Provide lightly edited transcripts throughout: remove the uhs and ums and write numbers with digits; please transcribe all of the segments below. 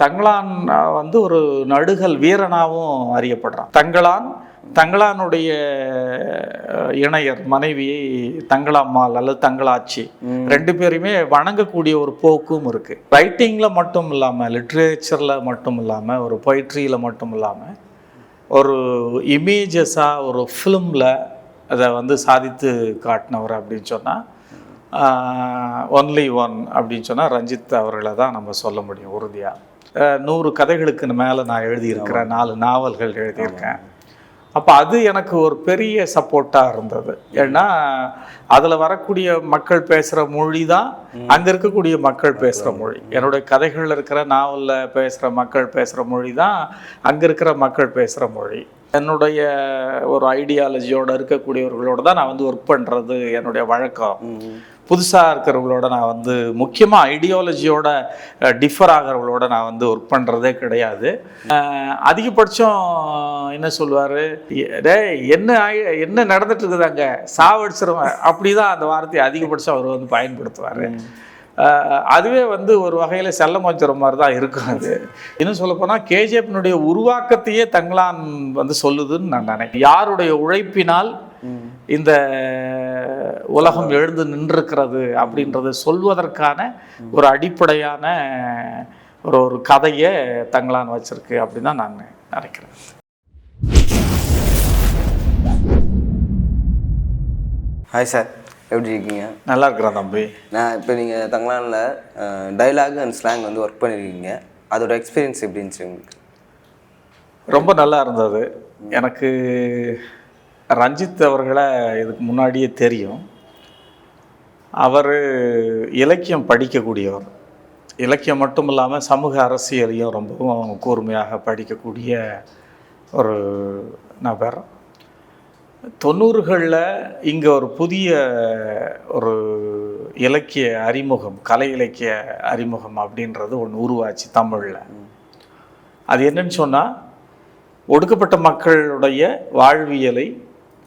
தங்களான் வந்து ஒரு நடுகல் வீரனாகவும் அறியப்படுறான். தங்களானுடைய இணையர் மனைவியை தங்களாம்மாள் அல்லது தங்களாச்சி ரெண்டு பேருமே வணங்கக்கூடிய ஒரு போக்கும் இருக்குது. ரைட்டிங்கில் மட்டும் இல்லாமல், லிட்ரேச்சரில் மட்டும் இல்லாமல், ஒரு பொய்ட்ரியில் மட்டும் இல்லாமல், ஒரு இமேஜஸாக ஒரு ஃபிலிமில் அதை வந்து சாதித்து காட்டினவர் அப்படின்னு சொன்னால் ஒன்லி ஒன் அப்படின்னு சொன்னால் ரஞ்சித் அவர்களை தான் நம்ம சொல்ல முடியும் உறுதியாக. 100 கதைகளுக்கு மேலே நான் எழுதியிருக்கிறேன், 4 நாவல்கள் எழுதியிருக்கேன். அப்போ அது எனக்கு ஒரு பெரிய சப்போர்ட்டாக இருந்தது. ஏன்னா அதில் வரக்கூடிய மக்கள் பேசுகிற மொழி தான் அங்கே இருக்கக்கூடிய மக்கள் பேசுகிற மொழி. என்னுடைய கதைகளில் இருக்கிற நாவலில் பேசுகிற மக்கள் பேசுகிற மொழி தான் அங்கே இருக்கிற மக்கள் பேசுகிற மொழி. என்னுடைய ஒரு ஐடியாலஜியோடு இருக்கக்கூடியவர்களோடு தான் நான் வந்து ஒர்க் பண்ணுறது என்னுடைய வழக்கம். புதுசாக இருக்கிறவங்களோட நான் வந்து முக்கியமாக ஐடியாலஜியோட டிஃபர் ஆகிறவங்களோட நான் வந்து ஒர்க் பண்ணுறதே கிடையாது. அதிகபட்சம் என்ன சொல்லுவார், என்ன நடந்துட்டு இருக்குதாங்க, சாவடிச்சிருவேன், அப்படி தான் அந்த வார்த்தையை அதிகபட்சம் அவர் வந்து பயன்படுத்துவார். அதுவே வந்து ஒரு வகையில் செல்ல கொஞ்சிற மாதிரி தான் இருக்கும். அது இன்னும் சொல்லப்போனால் கேஜிஎஃப்னுடைய உருவாக்கத்தையே தங்களான் வந்து சொல்லுதுன்னு நான் நினைக்கிறேன். யாருடைய உழைப்பினால் இந்த உலகம் எழுந்து நின்றிருக்கிறது அப்படின்றத சொல்வதற்கான ஒரு அடிப்படையான ஒரு கதையை தங்களான் வச்சிருக்கு அப்படின்னு தான் நான் நினைக்கிறேன். ஹாய் சார், எப்படி இருக்கீங்க? நல்லா இருக்கிறேன் தம்பி. நான் இப்போ நீங்கள் தங்களானில் டைலாக் அண்ட் ஸ்லாங் வந்து ஒர்க் பண்ணியிருக்கீங்க. அதோட எக்ஸ்பீரியன்ஸ் எப்படி இருந்துச்சு உங்களுக்கு? ரொம்ப நல்லா இருந்தது. எனக்கு ரஞ்சித் அவர்களை இதுக்கு முன்னாடியே தெரியும். அவர் இலக்கியம் படிக்கக்கூடியவர். இலக்கியம் மட்டும் இல்லாமல் சமூக அரசியலையும் ரொம்பவும் கூர்மையாக படிக்கக்கூடிய ஒரு நபர். 90களில் இங்கே ஒரு புதிய ஒரு இலக்கிய அறிமுகம், கலை இலக்கிய அறிமுகம் அப்படின்றது ஒன்று உருவாச்சு தமிழில். அது என்னன்னு சொன்னால், ஒடுக்கப்பட்ட மக்களுடைய வாழ்வியலை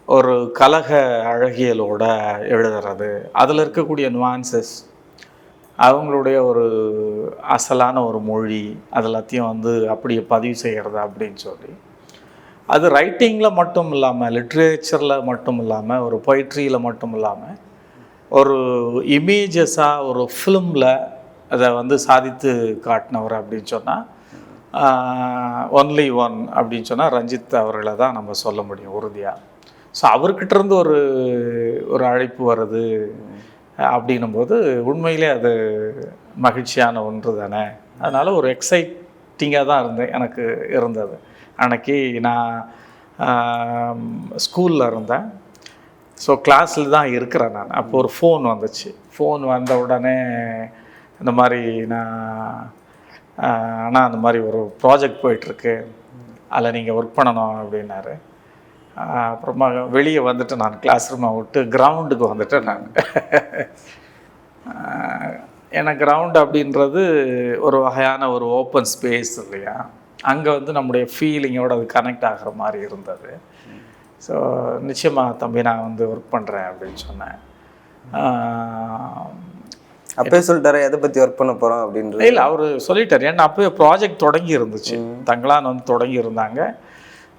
ஒரு கலக அழகியலோட எழுதுறது, அதில் இருக்கக்கூடிய நுவான்சஸ், அவங்களுடைய ஒரு அசலான ஒரு மொழி, அதெல்லாத்தையும் வந்து அப்படியே பதிவு செய்கிறது அப்படின்னு சொல்லி, அது ரைட்டிங்கில் மட்டும் இல்லாமல், லிட்ரேச்சரில் மட்டும் இல்லாமல், ஒரு பொய்ட்ரியில் மட்டும் இல்லாமல், ஒரு இமேஜஸாக ஒரு ஃபிலிமில் அதை வந்து சாதித்து காட்டினவர் அப்படின்னு சொன்னால் ஒன்லி ஒன் அப்படின்னு சொன்னால் ரஞ்சித் அவர்களை தான் நம்ம சொல்ல முடியும் உறுதியாக. ஸோ அவர்கிட்டருந்து ஒரு அழைப்பு வருது அப்படின்னும்போது உண்மையிலே அது மகிழ்ச்சியான ஒன்று தானே. அதனால் ஒரு எக்ஸைட்டிங்காக தான் எனக்கு இருந்தது. அன்னைக்கு நான் ஸ்கூலில் இருந்தேன். ஸோ கிளாஸில் தான் இருக்கிறேன் நான். அப்போ ஒரு ஃபோன் வந்துச்சு. ஃபோன் வந்த உடனே இந்த மாதிரி ஆனால் அந்த மாதிரி ஒரு ப்ராஜெக்ட் போயிட்டுருக்கு, அதில் நீங்கள் ஒர்க் பண்ணணும் அப்படின்னாரு. அப்புறமா வெளியே வந்துட்டு நான் கிளாஸ் ரூமை விட்டு கிரவுண்டுக்கு வந்துட்டேன் நான். ஏன்னா கிரவுண்டு அப்படின்றது ஒரு வகையான ஒரு ஓப்பன் ஸ்பேஸ் இல்லையா, அங்கே வந்து நம்முடைய ஃபீலிங்கோடு அது கனெக்ட் ஆகிற மாதிரி இருந்தது. ஸோ நிச்சயமாக தம்பி நான் வந்து ஒர்க் பண்ணுறேன் அப்படின்னு சொன்னேன். அப்போயே சொல்லிட்டாரு எதை பற்றி ஒர்க் பண்ண போகிறோம் அப்படின்றது? இல்லை, அவர் சொல்லிட்டார். ஏன்னா அப்போயே ப்ராஜெக்ட் தொடங்கி இருந்துச்சு, தங்களான் வந்து தொடங்கி இருந்தாங்க.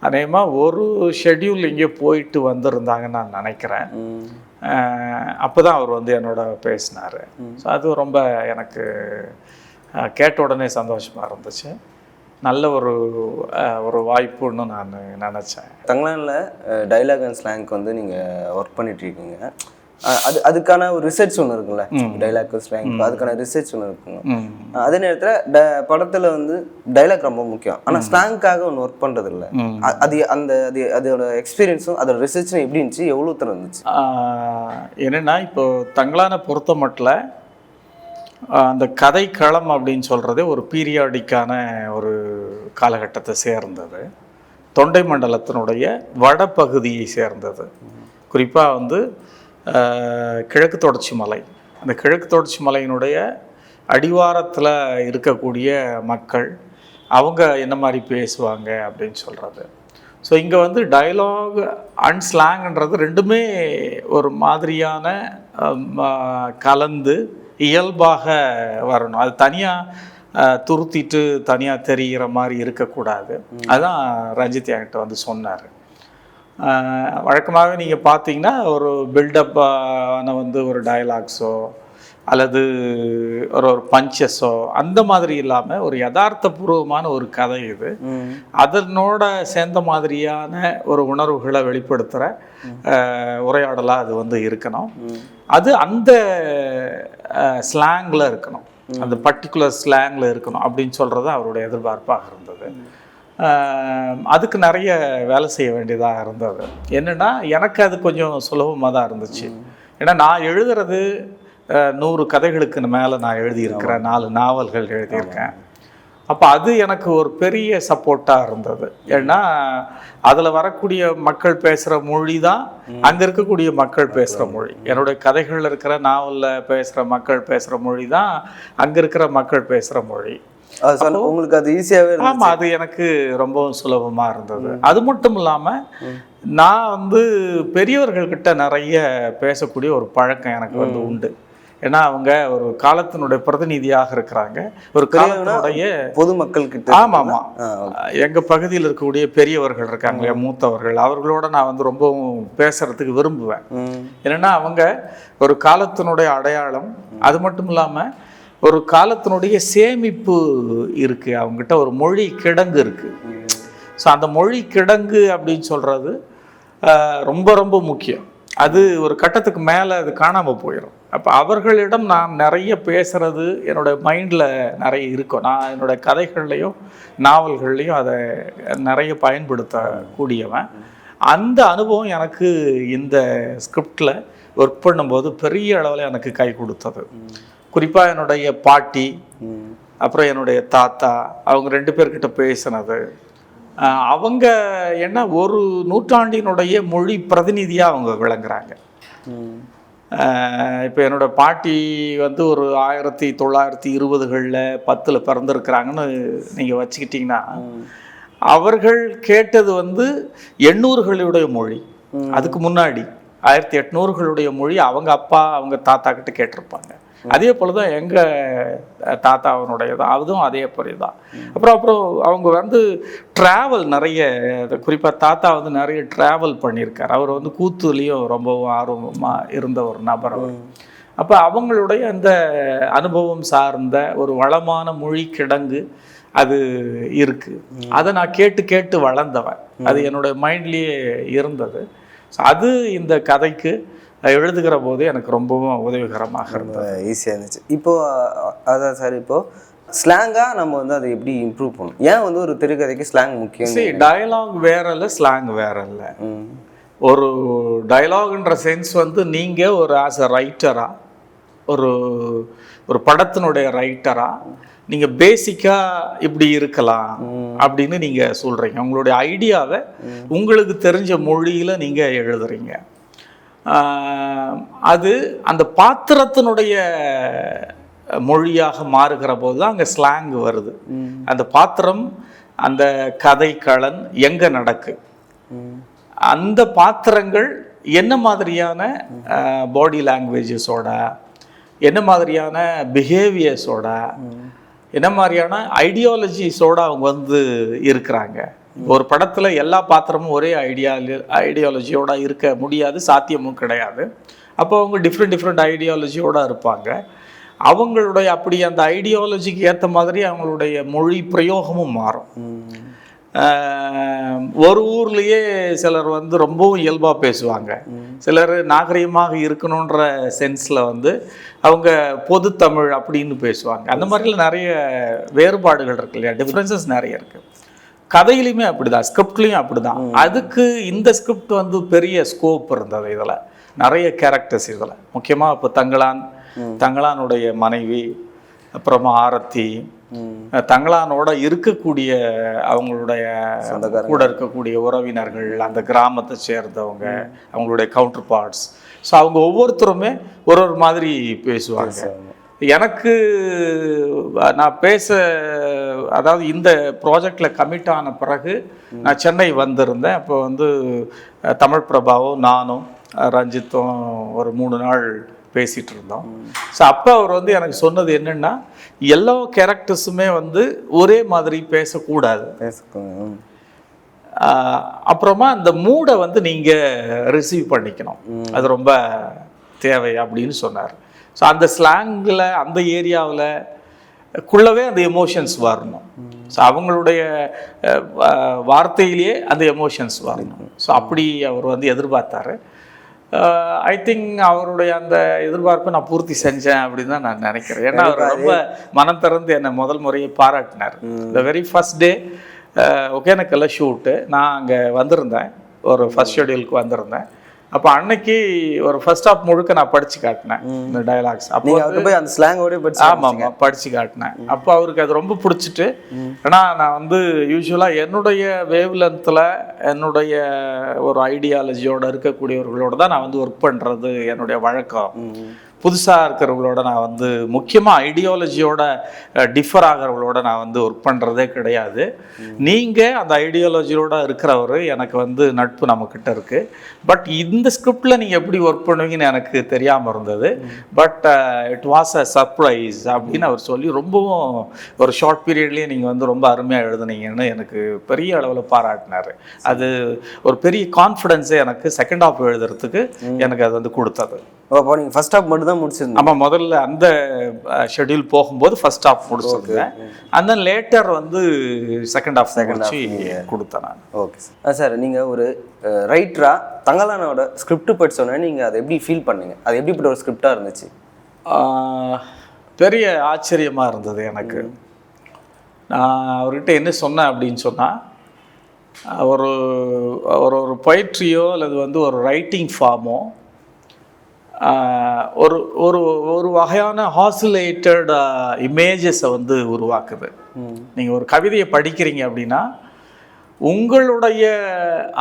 அநேகமாக ஒரு ஷெட்யூல் இங்கே போயிட்டு வந்திருந்தாங்கன்னு நான் நினைக்கிறேன். அப்போ தான் அவர் வந்து என்னோட பேசினார். ஸோ அது ரொம்ப எனக்கு கேட்ட உடனே சந்தோஷமாக இருந்துச்சு. நல்ல ஒரு வாய்ப்புன்னு நான் நினச்சேன். தங்களானில் டைலாக் அண்ட் ஸ்லாங்க் வந்து நீங்கள் ஒர்க் பண்ணிகிட்ருக்கீங்க. அதுக்கான ஒரு ரிசர்ச் ஒன்று இருக்குல்ல, டைலாக் ஸ்லாங், அதுக்கான ரிசர்ச் ஒன்று இருக்குங்க. அதே நேரத்தில் படத்தில் வந்து டைலாக் ரொம்ப முக்கியம், ஆனால் ஸ்லாங்காக ஒன்று ஒர்க் பண்ணுறது இல்லை. அதோட எக்ஸ்பீரியன்ஸும் அதோட ரிசர்ச்சும் எப்படி இருந்துச்சு, எவ்வளோ தூரம் இருந்துச்சு? என்னென்னா, இப்போ தங்களானை பொறுத்த மட்டும் அந்த கதை களம் அப்படின்னு சொல்கிறதே ஒரு பீரியாடிக்கான ஒரு காலகட்டத்தை சேர்ந்தது. தொண்டை மண்டலத்தினுடைய வடபகுதியை சேர்ந்தது. குறிப்பாக வந்து கிழக்கு தொடர்ச்சி மலை, அந்த கிழக்கு தொடர்ச்சி மலையினுடைய அடிவாரத்தில் இருக்கக்கூடிய மக்கள் அவங்க என்ன மாதிரி பேசுவாங்க அப்படின்னு சொல்கிறது. ஸோ இங்கே வந்து டயலாக் அண்ட் ஸ்லாங்ன்றது ரெண்டுமே ஒரு மாதிரியான கலந்து இயல்பாக வரணும். அது தனியாக துருத்திட்டு தனியாக தெரிகிற மாதிரி இருக்கக்கூடாது. அதுதான் ரஞ்சித் என்கிட்ட வந்து சொன்னார். வழக்கமாகவே நீங்கள் பார்த்தீங்கன்னா ஒரு பில்டப்பான வந்து ஒரு டயலாக்ஸோ அல்லது ஒரு ஒரு பஞ்சஸோ அந்த மாதிரி இல்லாமல் ஒரு யதார்த்தபூர்வமான ஒரு கதை இது. அதனோட சேர்ந்த மாதிரியான ஒரு உணர்வுகளை வெளிப்படுத்துகிற உரையாடலாக அது வந்து இருக்கணும். அது அந்த ஸ்லாங்கில் இருக்கணும், அந்த பர்டிகுலர் ஸ்லாங்கில் இருக்கணும் அப்படின்னு சொல்கிறது அவருடைய எதிர்பார்ப்பாக இருந்தது. அதுக்கு நிறைய வேலை செய்ய வேண்டியதாக இருந்தது. என்னென்னா எனக்கு அது கொஞ்சம் சுலபமாக தான் இருந்துச்சு. ஏன்னா நான் எழுதுறது 100 கதைகளுக்கு மேலே நான் எழுதியிருக்கிறேன், 4 நாவல்கள் எழுதியிருக்கேன். அப்போ அது எனக்கு ஒரு பெரிய சப்போர்ட்டாக இருந்தது. ஏன்னா அதில் வரக்கூடிய மக்கள் பேசுகிற மொழி தான் அங்கே இருக்கக்கூடிய மக்கள் பேசுகிற மொழி. என்னுடைய கதைகளில் இருக்கிற நாவலில் பேசுகிற மக்கள் பேசுகிற மொழி தான் அங்கே இருக்கிற மக்கள் பேசுகிற மொழி. உங்களுக்கு அது ஈஸியாகவே? ஆமாம், அது எனக்கு ரொம்பவும் சுலபமாக இருந்தது. அது மட்டும் இல்லாமல் நான் வந்து பெரியவர்கள்கிட்ட நிறைய பேசக்கூடிய ஒரு பழக்கம் எனக்கு வந்து உண்டு. ஏன்னா அவங்க ஒரு காலத்தினுடைய பிரதிநிதியாக இருக்கிறாங்க, ஒரு காலத்தினுடைய பொதுமக்கள் கிட்ட. ஆமாம் ஆமாம், எங்கள் பகுதியில் இருக்கக்கூடிய பெரியவர்கள் இருக்காங்க, மூத்தவர்கள், அவர்களோட நான் வந்து ரொம்பவும் பேசுறதுக்கு விரும்புவேன். ஏன்னா அவங்க ஒரு காலத்தினுடைய அடையாளம். அது மட்டும் இல்லாமல் ஒரு காலத்தினுடைய சேமிப்பு இருக்குது அவங்ககிட்ட, ஒரு மொழி கிடங்கு இருக்குது. ஸோ அந்த மொழி கிடங்கு அப்படின்னு சொல்கிறது ரொம்ப ரொம்ப முக்கியம். அது ஒரு கட்டத்துக்கு மேலே அது காணாமல் போயிடும். அப்போ அவர்களிடம் நான் நிறைய பேசுகிறது என்னோடய மைண்டில் நிறைய இருக்கும். நான் என்னோடய கதைகள்லையும் நாவல்கள்லையும் அதை நிறைய பயன்படுத்தக்கூடியவன். அந்த அனுபவம் எனக்கு இந்த ஸ்கிரிப்டில் ஒர்க் பண்ணும்போது பெரிய அளவில் எனக்கு கை கொடுத்தது. குறிப்பாக என்னுடைய பாட்டி, அப்புறம் என்னுடைய தாத்தா, அவங்க 2 பேர்கிட்ட பேசினது, அவங்க என்ன ஒரு நூற்றாண்டினுடைய மொழி பிரதிநிதியாக அவங்க விளங்குறாங்க. இப்போ என்னோட பாட்டி வந்து ஒரு 1920களில் 10ல் பிறந்திருக்கிறாங்கன்னு நீங்கள் வச்சுக்கிட்டிங்கன்னா, அவர்கள் கேட்டது வந்து 800களுடைய மொழி. அதுக்கு முன்னாடி 1800களுடைய மொழி அவங்க அப்பா அவங்க தாத்தா கிட்ட கேட்டிருப்பாங்க. அதே போல் தான் எங்கள் தாத்தாவனுடைய தான், அதுவும் அதே போல தான். அப்புறம் அவங்க வந்து ட்ராவல் நிறைய, குறிப்பாக தாத்தா வந்து நிறைய ட்ராவல் பண்ணியிருக்கார். அவர் வந்து கூத்துலேயும் ரொம்பவும் ஆர்வமாக இருந்த ஒரு நபர் அவர். அப்போ அவங்களுடைய அந்த அனுபவம் சார்ந்த ஒரு வளமான மொழி கிடங்கு அது இருக்குது. அதை நான் கேட்டு கேட்டு வளர்ந்தவன். அது என்னோடய மைண்ட்லேயே இருந்தது. ஸோ அது இந்த கதைக்கு எழுதுகிற போது எனக்கு ரொம்பவும் உதவிகரமாக இருந்தது, ஈஸியாக இருந்துச்சு. இப்போது அதான் சார், இப்போது ஸ்லாங்காக நம்ம வந்து அதை எப்படி இம்ப்ரூவ் பண்ணணும்? ஏன் வந்து ஒரு திரைக்கதைக்கு ஸ்லாங் முக்கியம்? சரி, டயலாக் வேற இல்லை, ஸ்லாங் வேற இல்லை. ஒரு டயலாக்ன்ற சென்ஸ் வந்து நீங்கள் ஒரு ஆஸ் அ ரைட்டராக, ஒரு படத்தினுடைய ரைட்டராக நீங்கள் பேசிக்காக இப்படி இருக்கலாம் அப்படின்னு நீங்கள் சொல்கிறீங்க. உங்களுடைய ஐடியாவை உங்களுக்கு தெரிஞ்ச மொழியில் நீங்கள் எழுதுறீங்க. அது அந்த பாத்திரத்தினுடைய மொழியாக மாறுகிற போது தான் அங்கே ஸ்லாங் வருது. அந்த பாத்திரம், அந்த கதைக்களன் எங்கே நடக்கு, அந்த பாத்திரங்கள் என்ன மாதிரியான பாடி லாங்குவேஜஸோட, என்ன மாதிரியான பிஹேவியர்ஸோட, என்ன மாதிரியான ஐடியாலஜிஸோட அவங்க வந்து இருக்கிறாங்க. ஒரு படத்தில் எல்லா பாத்திரமும் ஒரே ஐடியாலஜியோட இருக்க முடியாது, சாத்தியமும் கிடையாது. அப்போ அவங்க டிஃப்ரெண்ட் ஐடியாலஜியோடு இருப்பாங்க. அவங்களுடைய அப்படி அந்த ஐடியாலஜிக்கு ஏற்ற மாதிரி அவங்களுடைய மொழி பிரயோகமும் மாறும். ஒரு ஊர்லேயே சிலர் வந்து ரொம்பவும் இயல்பாக பேசுவாங்க, சிலர் நாகரிகமாக இருக்கணுன்ற சென்ஸில் வந்து அவங்க பொது தமிழ் அப்படின்னு பேசுவாங்க. அந்த மாதிரிலாம் நிறைய வேறுபாடுகள் இருக்கு இல்லையா, டிஃப்ரென்சஸ் நிறைய இருக்குது. கதையிலையுமே அப்படிதான், ஸ்கிரிப்ட்லேயும் அப்படிதான். அதுக்கு இந்த ஸ்கிரிப்ட் வந்து பெரிய ஸ்கோப் இருந்தது. இதில் நிறைய கேரக்டர்ஸ், இதில் முக்கியமாக இப்போ தங்களானுடைய மனைவி, அப்புறமா ஆரத்தி, தங்களானோட இருக்கக்கூடிய அவங்களுடைய கூட இருக்கக்கூடிய உறவினர்கள், அந்த கிராமத்தை சேர்ந்தவங்க, அவங்களுடைய கவுண்டர் பார்ட்ஸ். ஸோ அவங்க ஒவ்வொருத்தருமே ஒரு மாதிரி பேசுவாங்க. எனக்கு நான் அதாவது இந்த ப்ராஜெக்டில் கமிட் ஆன பிறகு நான் சென்னை வந்திருந்தேன். அப்போ வந்து தமிழ் பிரபாவும் நானும் ரஞ்சித்தும் ஒரு 3 நாள் பேசிகிட்டு இருந்தோம். ஸோ அப்போ அவர் வந்து எனக்கு சொன்னது என்னென்னா, எல்லா கேரக்டர்ஸுமே வந்து ஒரே மாதிரி பேசக்கூடாது, அப்புறமா அந்த மூடை வந்து நீங்கள் ரிசீவ் பண்ணிக்கணும், அது ரொம்ப தேவை அப்படின்னு சொன்னார். ஸோ அந்த ஸ்லாங்கில் அந்த ஏரியாவில் குள்ளவே அந்த எமோஷன்ஸ் வரணும். ஸோ அவங்களுடைய வார்த்தையிலேயே அந்த எமோஷன்ஸ் வரணும். ஸோ அப்படி அவர் வந்து எதிர்பார்த்தாரு. ஐ திங்க் அவருடைய அந்த எதிர்பார்ப்பை நான் பூர்த்தி செஞ்சேன் அப்படின்னு தான் நான் நினைக்கிறேன். ஏன்னா அவர் ரொம்ப மனம் திறந்து என்னை முதல் முறையை பாராட்டினார். இந்த வெரி ஃபர்ஸ்ட் டே ஒகேனக்கல்ல ஷூட்டு, நான் அங்கே வந்திருந்தேன், ஒரு ஃபர்ஸ்ட் ஷெடியூலுக்கு வந்திருந்தேன். அப்போ அன்னைக்கு ஒரு ஃபர்ஸ்ட் ஹாஃப் முழுக்க நான் படித்து காட்டினேன் இந்த டயலாக்ஸ். அப்போ போய் அந்த ஸ்லாங்கோட ஆமாம் படித்து காட்டினேன். அப்போ அவருக்கு அது ரொம்ப பிடிச்சிட்டு, ஏன்னா நான் வந்து யூஸ்வலாக என்னுடைய வேவ் லென்த்தில் என்னுடைய ஒரு ஐடியாலஜியோடு இருக்கக்கூடியவர்களோட தான் நான் வந்து ஒர்க் பண்ணுறது என்னுடைய வழக்கம். புதுசாக இருக்கிறவங்களோட நான் வந்து முக்கியமாக ஐடியாலஜியோட டிஃபர் ஆகிறவங்களோட நான் வந்து ஒர்க் பண்ணுறதே கிடையாது. நீங்கள் அந்த ஐடியாலஜியோட இருக்கிறவர் எனக்கு வந்து நட்பு நம்மக்கிட்ட இருக்குது. பட் இந்த ஸ்கிரிப்டில் நீங்கள் எப்படி ஒர்க் பண்ணுவீங்கன்னு எனக்கு தெரியாமல் இருந்தது. But it was a surprise அப்படின்னு அவர் சொல்லி ரொம்பவும் ஒரு ஷார்ட் பீரியட்லேயே நீங்கள் வந்து ரொம்ப அருமையாக எழுதுனீங்கன்னு எனக்கு பெரிய அளவில் பாராட்டினார். அது ஒரு பெரிய கான்ஃபிடென்ஸே எனக்கு செகண்ட் ஹாஃப் எழுதுறதுக்கு எனக்கு அது வந்து கொடுத்தது. அப்போ நீங்கள் ஃபர்ஸ்ட் ஹாஃப் மட்டும் தான் முடிச்சிருந்தேன். ஆமாம், முதல்ல அந்த ஷெட்யூல் போகும்போது ஃபர்ஸ்ட் ஹாஃப் முடிச்சிருந்தேன். அந்த லேட்டர் வந்து செகண்ட் ஹாஃப் கொடுத்தேன் நான். Okay sir. சார் நீங்கள் ஒரு ரைட்டராக தங்கலானோட ஸ்கிரிப்ட் படிச்சோன்னே நீங்கள் அதை எப்படி ஃபீல் பண்ணீங்க? அது எப்படிப்பட்ட ஒரு ஸ்கிரிப்டாக இருந்துச்சு? பெரிய ஆச்சரியமாக இருந்தது எனக்கு. நான் அவர்கிட்ட என்ன சொன்னேன் அப்படின்னு சொன்னால், ஒரு ஒரு பொயட்ரியோ அல்லது வந்து ஒரு ரைட்டிங் ஃபார்மோ ஒரு ஒரு ஒரு வகையான ஹாசிலேட்டட் இமேஜஸை வந்து உருவாக்குது. நீங்கள் ஒரு கவிதையை படிக்கிறீங்க அப்படின்னா உங்களுடைய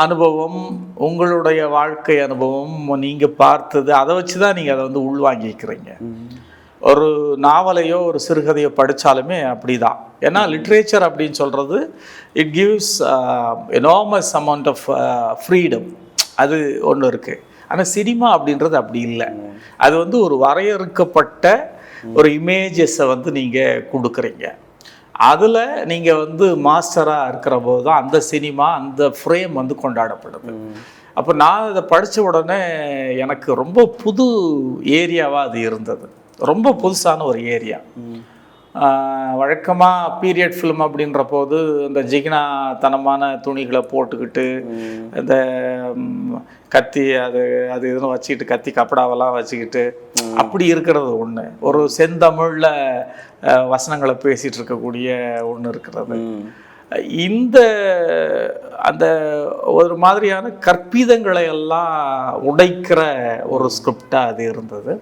அனுபவம், உங்களுடைய வாழ்க்கை அனுபவம், நீங்கள் பார்த்தது, அதை வச்சு தான் நீங்கள் அதை வந்து உள்வாங்கிக்கிறீங்க. ஒரு நாவலையோ ஒரு சிறுகதையோ படித்தாலுமே அப்படி தான். ஏன்னா லிட்ரேச்சர் அப்படின்னு சொல்கிறது it gives enormous amount of freedom, அது ஒன்று இருக்குது. ஆனால் சினிமா அப்படின்றது அப்படி இல்லை. அது வந்து ஒரு வரையறுக்கப்பட்ட ஒரு இமேஜஸை வந்து நீங்கள் கொடுக்குறீங்க. அதில் நீங்கள் வந்து மாஸ்டராக இருக்கிற போது தான் அந்த சினிமா, அந்த ஃப்ரேம் வந்து கொண்டாடப்படுது. அப்போ நான் அதை படித்த உடனே எனக்கு ரொம்ப புது ஏரியாவாக அது இருந்தது. ரொம்ப புதுசான ஒரு ஏரியா. வழக்கமாக பீரியட் ஃபிலிம் அப்படின்ற போது இந்த ஜிகினாத்தனமான துணிகளை போட்டுக்கிட்டு, இந்த கத்தி அது அது இதுன்னு வச்சுக்கிட்டு, கத்தி கப்படாவெல்லாம் வச்சுக்கிட்டு அப்படி இருக்கிறது ஒன்று. ஒரு செந்தமிழில் வசனங்களை பேசிகிட்டு இருக்கக்கூடிய ஒன்று இருக்கிறது. இந்த அந்த ஒரு மாதிரியான கற்பிதங்களை எல்லாம் உடைக்கிற ஒரு ஸ்கிரிப்டாக அது இருந்தது.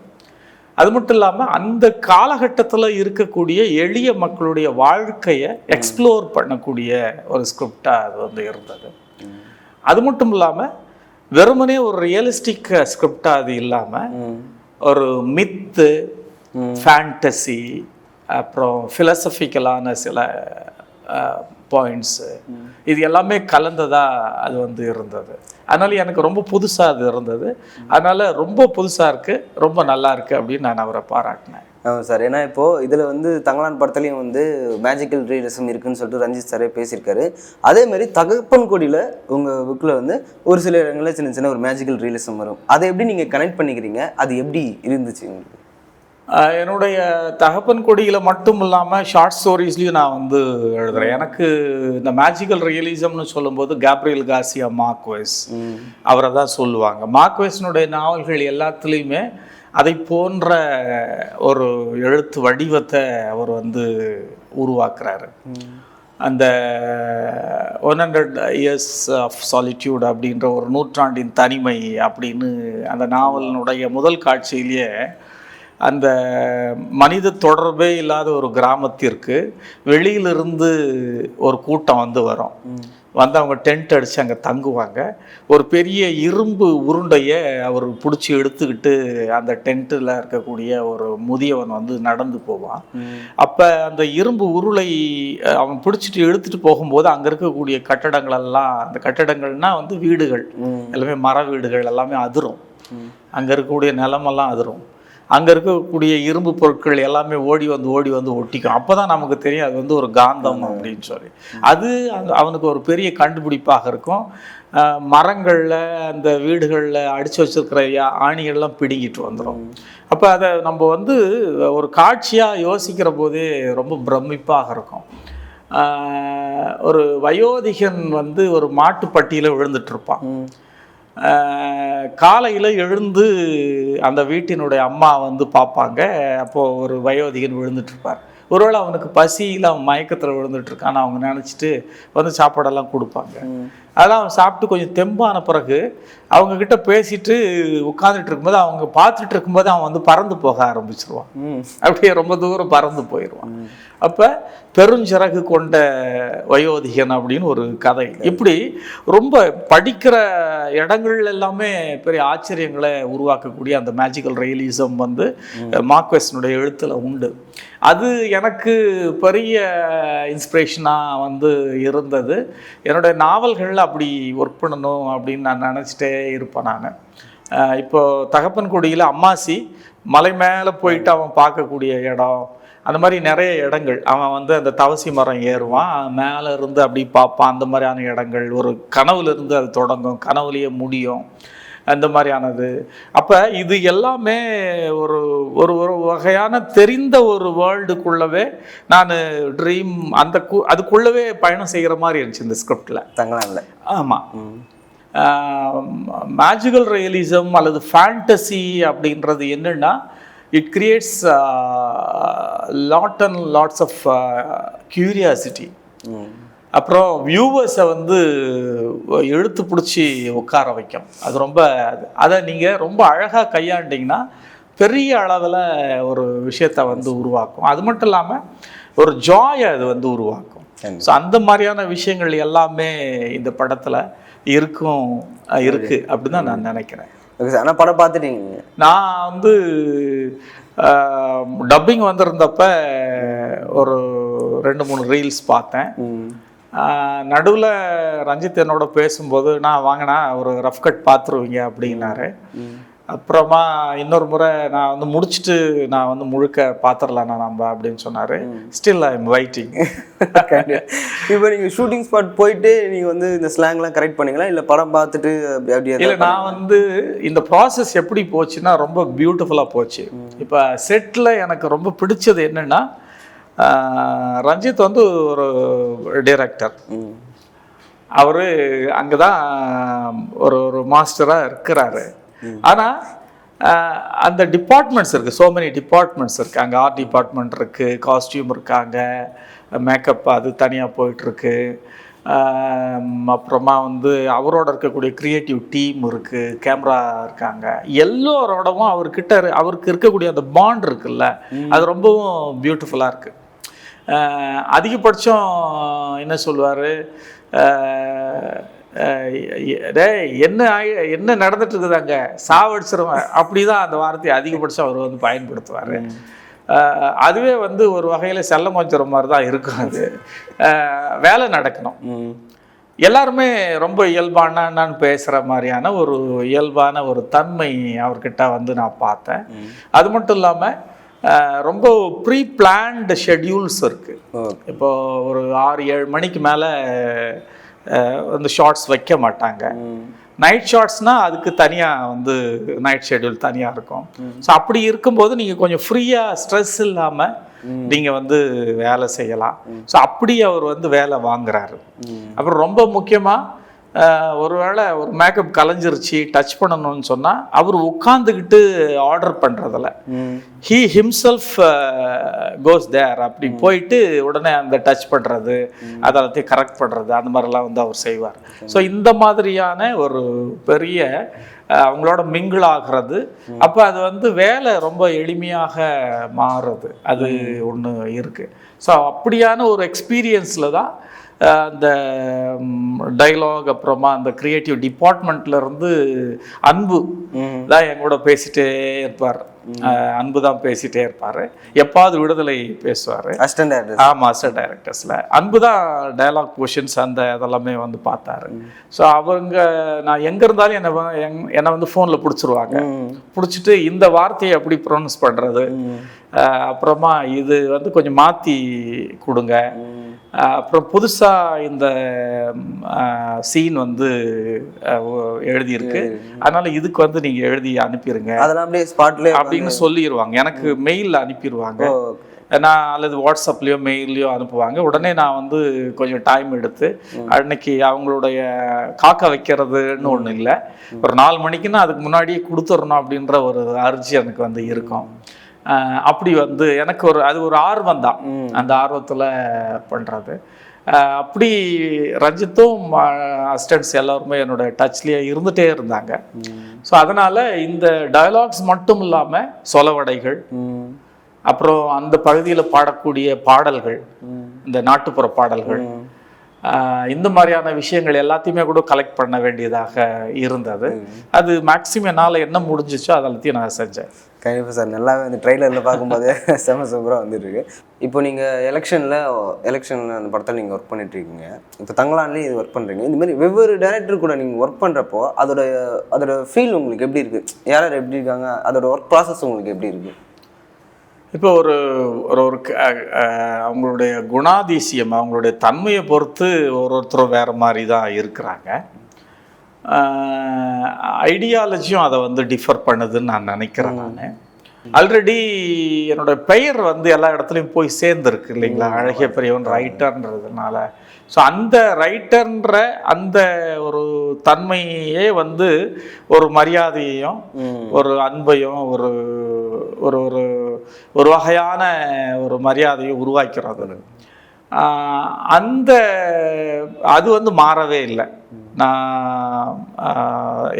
அது மட்டும் இல்லாமல் அந்த காலகட்டத்தில் இருக்கக்கூடிய எளிய மக்களுடைய வாழ்க்கையை எக்ஸ்ப்ளோர் பண்ணக்கூடிய ஒரு ஸ்கிரிப்டாக அது வந்து இருந்தது. அது மட்டும் இல்லாமல் வெறுமனே ஒரு ரியலிஸ்டிக் ஸ்கிரிப்டாக அது இல்லாமல் ஒரு மித்து, ஃபேண்டசி, அப்புறம் ஃபிலசபிக்கலான சில பாயிண்ட்ஸு, இது எல்லாமே கலந்ததாக அது வந்து இருந்தது. அதனால் எனக்கு ரொம்ப புதுசாக அது இருந்தது. அதனால் ரொம்ப புதுசாக இருக்குது, ரொம்ப நல்லா இருக்குது அப்படின்னு நான் அவரை பாராட்டினேன். ஆமாம் சார். ஏன்னா இப்போது இதில் வந்து தங்கலான் படத்துலையும் வந்து மேஜிக்கல் ரியலிசம் இருக்குதுன்னு சொல்லிட்டு ரஞ்சித் சாரே பேசியிருக்காரு. அதேமாதிரி தகப்பன் கொடியில் உங்கள் புக்கில் வந்து ஒரு சில இடங்களில் சின்ன சின்ன ஒரு மேஜிக்கல் ரியலிசம் வரும். அதை எப்படி நீங்கள் கனெக்ட் பண்ணிக்கிறீங்க? அது எப்படி இருந்துச்சு உங்களுக்கு? என்னுடைய தகப்பன் கொடியில் மட்டும் இல்லாமல் ஷார்ட் ஸ்டோரிஸ்லையும் நான் வந்து எழுதுகிறேன். எனக்கு இந்த மேஜிக்கல் ரியலிசம்னு சொல்லும்போது கேப்ரியல் கார்சியா மார்க்வெஸ் அவரை தான் சொல்லுவாங்க. மார்க்வெஸ்னுடைய நாவல்கள் எல்லாத்துலேயுமே அதை போன்ற ஒரு எழுத்து வடிவத்தை அவர் வந்து உருவாக்குறாரு. அந்த 100 Years of Solitude அப்படின்ற ஒரு நூற்றாண்டின் தனிமை அப்படின்னு அந்த நாவலினுடைய முதல் காட்சியிலேயே அந்த மனித தொடர்பே இல்லாத ஒரு கிராமத்திற்கு வெளியிலிருந்து ஒரு கூட்டம் வந்து வரும். வந்து அவங்க டென்ட் அடித்து அங்கே தங்குவாங்க. ஒரு பெரிய இரும்பு உருண்டையை அவர் பிடிச்சி எடுத்துக்கிட்டு அந்த டென்ட்டில் இருக்கக்கூடிய ஒரு முதியவன் வந்து நடந்து போவான். அப்போ அந்த இரும்பு உருளை அவன் பிடிச்சிட்டு எடுத்துகிட்டு போகும்போது அங்கே இருக்கக்கூடிய கட்டடங்களெல்லாம், அந்த கட்டடங்கள்னால் வந்து வீடுகள் எல்லாமே மர வீடுகள் எல்லாமே அதிரும். அங்கே இருக்கக்கூடிய நிலமெல்லாம் அதிரும். அங்கே இருக்கக்கூடிய இரும்பு பொருட்கள் எல்லாமே ஓடி வந்து ஒட்டிக்கும். அப்போ தான் நமக்கு தெரியும் அது வந்து ஒரு காந்தம் அப்படின்னு சொல்லி. அது அவனுக்கு ஒரு பெரிய கண்டுபிடிப்பாக இருக்கும். மரங்களில் அந்த வீடுகளில் அடித்து வச்சிருக்கிற ஆணிகள்லாம் பிடுங்கிட்டு வந்துடும். அப்போ அதை நம்ம வந்து ஒரு காட்சியாக யோசிக்கிற போதே ரொம்ப பிரமிப்பாக இருக்கும். ஒரு வயோதிகன் வந்து ஒரு மாட்டுப்பட்டியில் விழுந்துட்டுருப்பான். காலையில் எழுந்து அந்த வீட்டினுடைய அம்மா வந்து பார்ப்பாங்க. அப்போது ஒரு வயோதிகன் விழுந்துட்டுருப்பார். ஒருவேளை அவனுக்கு பசியில் அவன் மயக்கத்தில் விழுந்துட்டுருக்கான்னு அவங்க நினச்சிட்டு வந்து சாப்பாடெல்லாம் கொடுப்பாங்க. அதெல்லாம் அவன் சாப்பிட்டு கொஞ்சம் தெம்பான பிறகு அவங்கக்கிட்ட பேசிட்டு உட்காந்துட்டு இருக்கும்போது அவங்க பார்த்துட்டு இருக்கும்போது அவன் வந்து பறந்து போக ஆரம்பிச்சிருவான். அப்படியே ரொம்ப தூரம் பறந்து போயிடுவான். அப்போ பெருஞ்சிறகு கொண்ட வயோதிகன் அப்படின்னு ஒரு கதை. இப்படி ரொம்ப படிக்கிற இடங்கள் எல்லாமே பெரிய ஆச்சரியங்களை உருவாக்கக்கூடிய அந்த மேஜிக்கல் ரியலிசம் வந்து மார்க்வெஸ்னுடைய எழுத்தில் உண்டு. அது எனக்கு பெரிய இன்ஸ்பிரேஷனாக வந்து இருந்தது. என்னுடைய நாவல்களில் அப்படி ஒர்க் பண்ணணும் அப்படின்னு நான் நினச்சிட்டே இருப்பேன். நான் இப்போது தகப்பன்குடியில் அம்மாசி மலை மேலே போயிட்டு அவன் பார்க்கக்கூடிய இடம், அந்த மாதிரி நிறைய இடங்கள். அவன் வந்து அந்த தவசி மரம் ஏறுவான், மேலே இருந்து அப்படி பார்ப்பான். அந்த மாதிரியான இடங்கள் ஒரு கனவுலேருந்து அது தொடங்கும், கனவுலேயே முடியும், அந்த மாதிரியானது. அப்போ இது எல்லாமே ஒரு ஒரு ஒரு வகையான தெரிந்த ஒரு வேர்ல்டுக்குள்ளவே நான் ட்ரீம் அதுக்குள்ளவே பயணம் செய்கிற மாதிரி இருந்துச்சு இந்த ஸ்கிரிப்டில். தங்கலாம்ல. ஆமாம். மேஜிக்கல் ரியலிசம் அல்லது ஃபேண்டசி அப்படின்றது என்னென்னா, it creates lots of curiosity. அப்புறம் வியூவர்ஸை வந்து இழுத்து பிடிச்சி உட்கார வைக்கும். அது ரொம்ப அதை நீங்கள் ரொம்ப அழகாக கையாண்டிங்கன்னா பெரிய அளவில் ஒரு விஷயத்தை வந்து உருவாக்கும். அது மட்டும் இல்லாமல் ஒரு ஜாயை அது வந்து உருவாக்கும். ஸோ அந்த மாதிரியான விஷயங்கள் எல்லாமே இந்த படத்தில் இருக்குது அப்படின்னு தான் நான் நினைக்கிறேன். ஆனால் படம் பார்த்துட்டீங்க? நான் வந்து டப்பிங் வந்திருந்தப்ப ஒரு 2-3 ரீல்ஸ் பார்த்தேன். நடுவில் ரஞ்சித் என்னோட பேசும்போது நான் வாங்கினா ஒரு ரஃப் கட் பார்த்துருவீங்க அப்படின்னாரு. அப்புறமா இன்னொரு முறை நான் வந்து முடிச்சுட்டு நான் வந்து முழுக்க பார்த்துடலாண்ணா நம்ம அப்படின்னு சொன்னார். Still I am waiting. இப்போ நீங்கள் ஷூட்டிங் ஸ்பாட் போயிட்டு நீங்கள் வந்து இந்த ஸ்லாங்லாம் கரெக்ட் பண்ணீங்களா, இல்லை படம் பார்த்துட்டு அப்படியே? இல்லை, நான் வந்து இந்த ப்ராசஸ் எப்படி போச்சுன்னா ரொம்ப பியூட்டிஃபுல்லாக போச்சு. இப்போ செட்டில் எனக்கு ரொம்ப பிடிச்சது என்னென்னா, ரஞ்சித் வந்து ஒரு டைரக்டர். அவர் அங்கே தான் ஒரு மாஸ்டராக இருக்கிறாரு. ஆனால் அந்த டிபார்ட்மெண்ட்ஸ் இருக்குது, ஸோ மெனி டிபார்ட்மெண்ட்ஸ் இருக்குது. அங்கே ஆர்ட் டிபார்ட்மெண்ட் இருக்குது, காஸ்டியூம் இருக்காங்க, மேக்கப் அது தனியாக போயிட்டுருக்கு. அப்புறமா வந்து அவரோட இருக்கக்கூடிய க்ரியேட்டிவ் டீம் இருக்குது, கேமரா இருக்காங்க. எல்லோரோடவும் அவருக்கு இருக்கக்கூடிய அந்த பாண்ட் இருக்குல்ல, அது ரொம்பவும் பியூட்டிஃபுல்லாக இருக்குது. அதிகபட்சம் என்ன சொல்லுவார், என்ன நடந்துட்டு இருக்குதாங்க, சாவடிச்சிருவேன், அப்படி தான் அந்த வார்த்தையை அதிகபட்சம் அவர் வந்து பயன்படுத்துவார். அதுவே வந்து ஒரு வகையில் செல்லம் கொஞ்சம் மாதிரி தான் இருக்கும். அது வேலை நடக்கணும். எல்லாருமே ரொம்ப இயல்பானான்னு பேசுகிற மாதிரியான ஒரு இயல்பான ஒரு தன்மை அவர்கிட்ட வந்து நான் பார்த்தேன். அது மட்டும் இல்லாமல் ரொம்ப ப்ரீ பிளான்டு ஷெட்யூல்ஸ் இருக்குது. இப்போது ஒரு 6-7 மணிக்கு மேலே வந்து ஷார்ட்ஸ் வைக்க மாட்டாங்க. நைட் ஷார்ட்ஸ்னால் அதுக்கு தனியாக வந்து நைட் ஷெட்யூல் தனியாக இருக்கும். ஸோ அப்படி இருக்கும்போது நீங்கள் கொஞ்சம் ஃப்ரீயாக ஸ்ட்ரெஸ் இல்லாமல் நீங்கள் வந்து வேலை செய்யலாம். ஸோ அப்படி அவர் வந்து வேலை வாங்குறாரு. அப்புறம் ரொம்ப முக்கியமாக ஒருவேளை ஒரு மேக்கப் கலைஞ்சிருச்சு டச் பண்ணணும்னு சொன்னால் அவர் உட்காந்துக்கிட்டு ஆர்டர் பண்ணுறதில்ல, ஹீ ஹிம்செல்ஃப் கோஸ் தேர். அப்படி போயிட்டு உடனே அந்த டச் பண்ணுறது, அதெல்லாத்தையும் கரெக்ட் பண்ணுறது, அந்த மாதிரிலாம் வந்து அவர் செய்வார். ஸோ இந்த மாதிரியான ஒரு பெரிய அவங்களோட மிங்கிள் ஆகிறது. அப்போ அது வந்து வேலை ரொம்ப எளிமையாக மாறுறது, அது ஒன்று இருக்குது. ஸோ அப்படியான ஒரு எக்ஸ்பீரியன்ஸில் தான் அந்த டைலாக் அப்புறமா அந்த கிரியேட்டிவ் டிபார்ட்மெண்ட்லேருந்து அன்பு தான் என் கூட பேசிகிட்டே இருப்பார். அன்பு தான் பேசிகிட்டே இருப்பார். எப்பாவது விடுதலை பேசுவார். ஆமாம், அசிஸ்டன்ட் டைரக்டர்ஸில் அன்பு தான் டயலாக் போர்ஷன்ஸ் அந்த இதெல்லாமே வந்து பார்த்தாரு. ஸோ அவங்க நான் எங்கே இருந்தாலும் என்னை வந்து ஃபோனில் பிடிச்சிருவாங்க. பிடிச்சிட்டு இந்த வார்த்தையை எப்படி ப்ரொனவுன்ஸ் பண்ணுறது, அப்புறமா இது வந்து கொஞ்சம் மாற்றி கொடுங்க, அப்புறம் புதுசாக இந்த சீன் வந்து எழுதியிருக்கு, அதனால் இதுக்கு வந்து நீங்கள் எழுதி அனுப்பிடுங்க அப்படின்னு சொல்லிடுவாங்க. எனக்கு மெயிலில் அனுப்பிடுவாங்க. நான் அல்லது வாட்ஸ்அப்லேயோ மெயிலையோ அனுப்புவாங்க. உடனே நான் வந்து கொஞ்சம் டைம் எடுத்து அன்னைக்கு அவங்களுடைய காக்க வைக்கிறதுன்னு ஒன்றும் இல்லை, ஒரு 4 மணிக்குன்னா அதுக்கு முன்னாடியே கொடுத்துடணும் அப்படின்ற ஒரு அர்ஜி எனக்கு வந்து இருக்கும். அப்படி வந்து எனக்கு அது ஒரு ஆர்வம் தான், அந்த ஆர்வத்தில் பண்ணுறது. அப்படி ரஞ்சித்தும் அசிஸ்டன்ட்ஸ் எல்லாருமே என்னோட டச்லேயே இருந்துகிட்டே இருந்தாங்க. ஸோ அதனால் இந்த டயலாக்ஸ் மட்டும் இல்லாமல் சொலவடைகள், அப்புறம் அந்த பகுதியில் பாடக்கூடிய பாடல்கள், இந்த நாட்டுப்புற பாடல்கள், இந்த மாதிரியான விஷயங்கள் எல்லாத்தையுமே கூட கலெக்ட் பண்ண வேண்டியதாக இருந்தது. அது மேக்ஸிமம் என்னால் என்ன முடிஞ்சிச்சோ அதெல்லாத்தையும் நான் செஞ்சேன். கண்டிப்பாக சார், நல்லாவே அந்த ட்ரெய்லரில் பார்க்கும்போதே செம சூப்பராக வந்துட்டுருக்கு. இப்போ நீங்கள் எலெக்ஷன் அந்த படத்தில் நீங்கள் ஒர்க் பண்ணிட்டுருக்கீங்க, இப்போ தங்களான்லேயும் இது ஒர்க் பண்ணுறீங்க. இந்தமாதிரி வெவ்வேறு டைரக்டர் கூட நீங்கள் ஒர்க் பண்ணுறப்போ அதோட ஃபீல் உங்களுக்கு எப்படி இருக்குது, யார் எப்படி இருக்காங்க, அதோட ஒர்க் ப்ராசஸ் உங்களுக்கு எப்படி இருக்குது? இப்போ ஒரு அவங்களுடைய குணாதிசயம், அவங்களுடைய தன்மையை பொறுத்து ஒருத்தரும் வேறு மாதிரி தான் இருக்கிறாங்க. ஐடியாலஜியும் அதை வந்து டிஃபர் பண்ணுதுன்னு நான் நினைக்கிறேன். நான் ஆல்ரெடி என்னோட பெயர் வந்து எல்லா இடத்துலையும் போய் சேர்ந்துருக்கு இல்லைங்களா, அழகிய பெரியவன் ரைட்டர்ன்றதுனால. ஸோ அந்த ரைட்டர்ன்ற அந்த ஒரு தன்மையே வந்து ஒரு மரியாதையையும் ஒரு அன்பையும் ஒரு ஒரு ஒரு வகையான ஒரு மரியாதையை உருவாக்கிறது. அது வந்து மாறவே இல்லை. நான்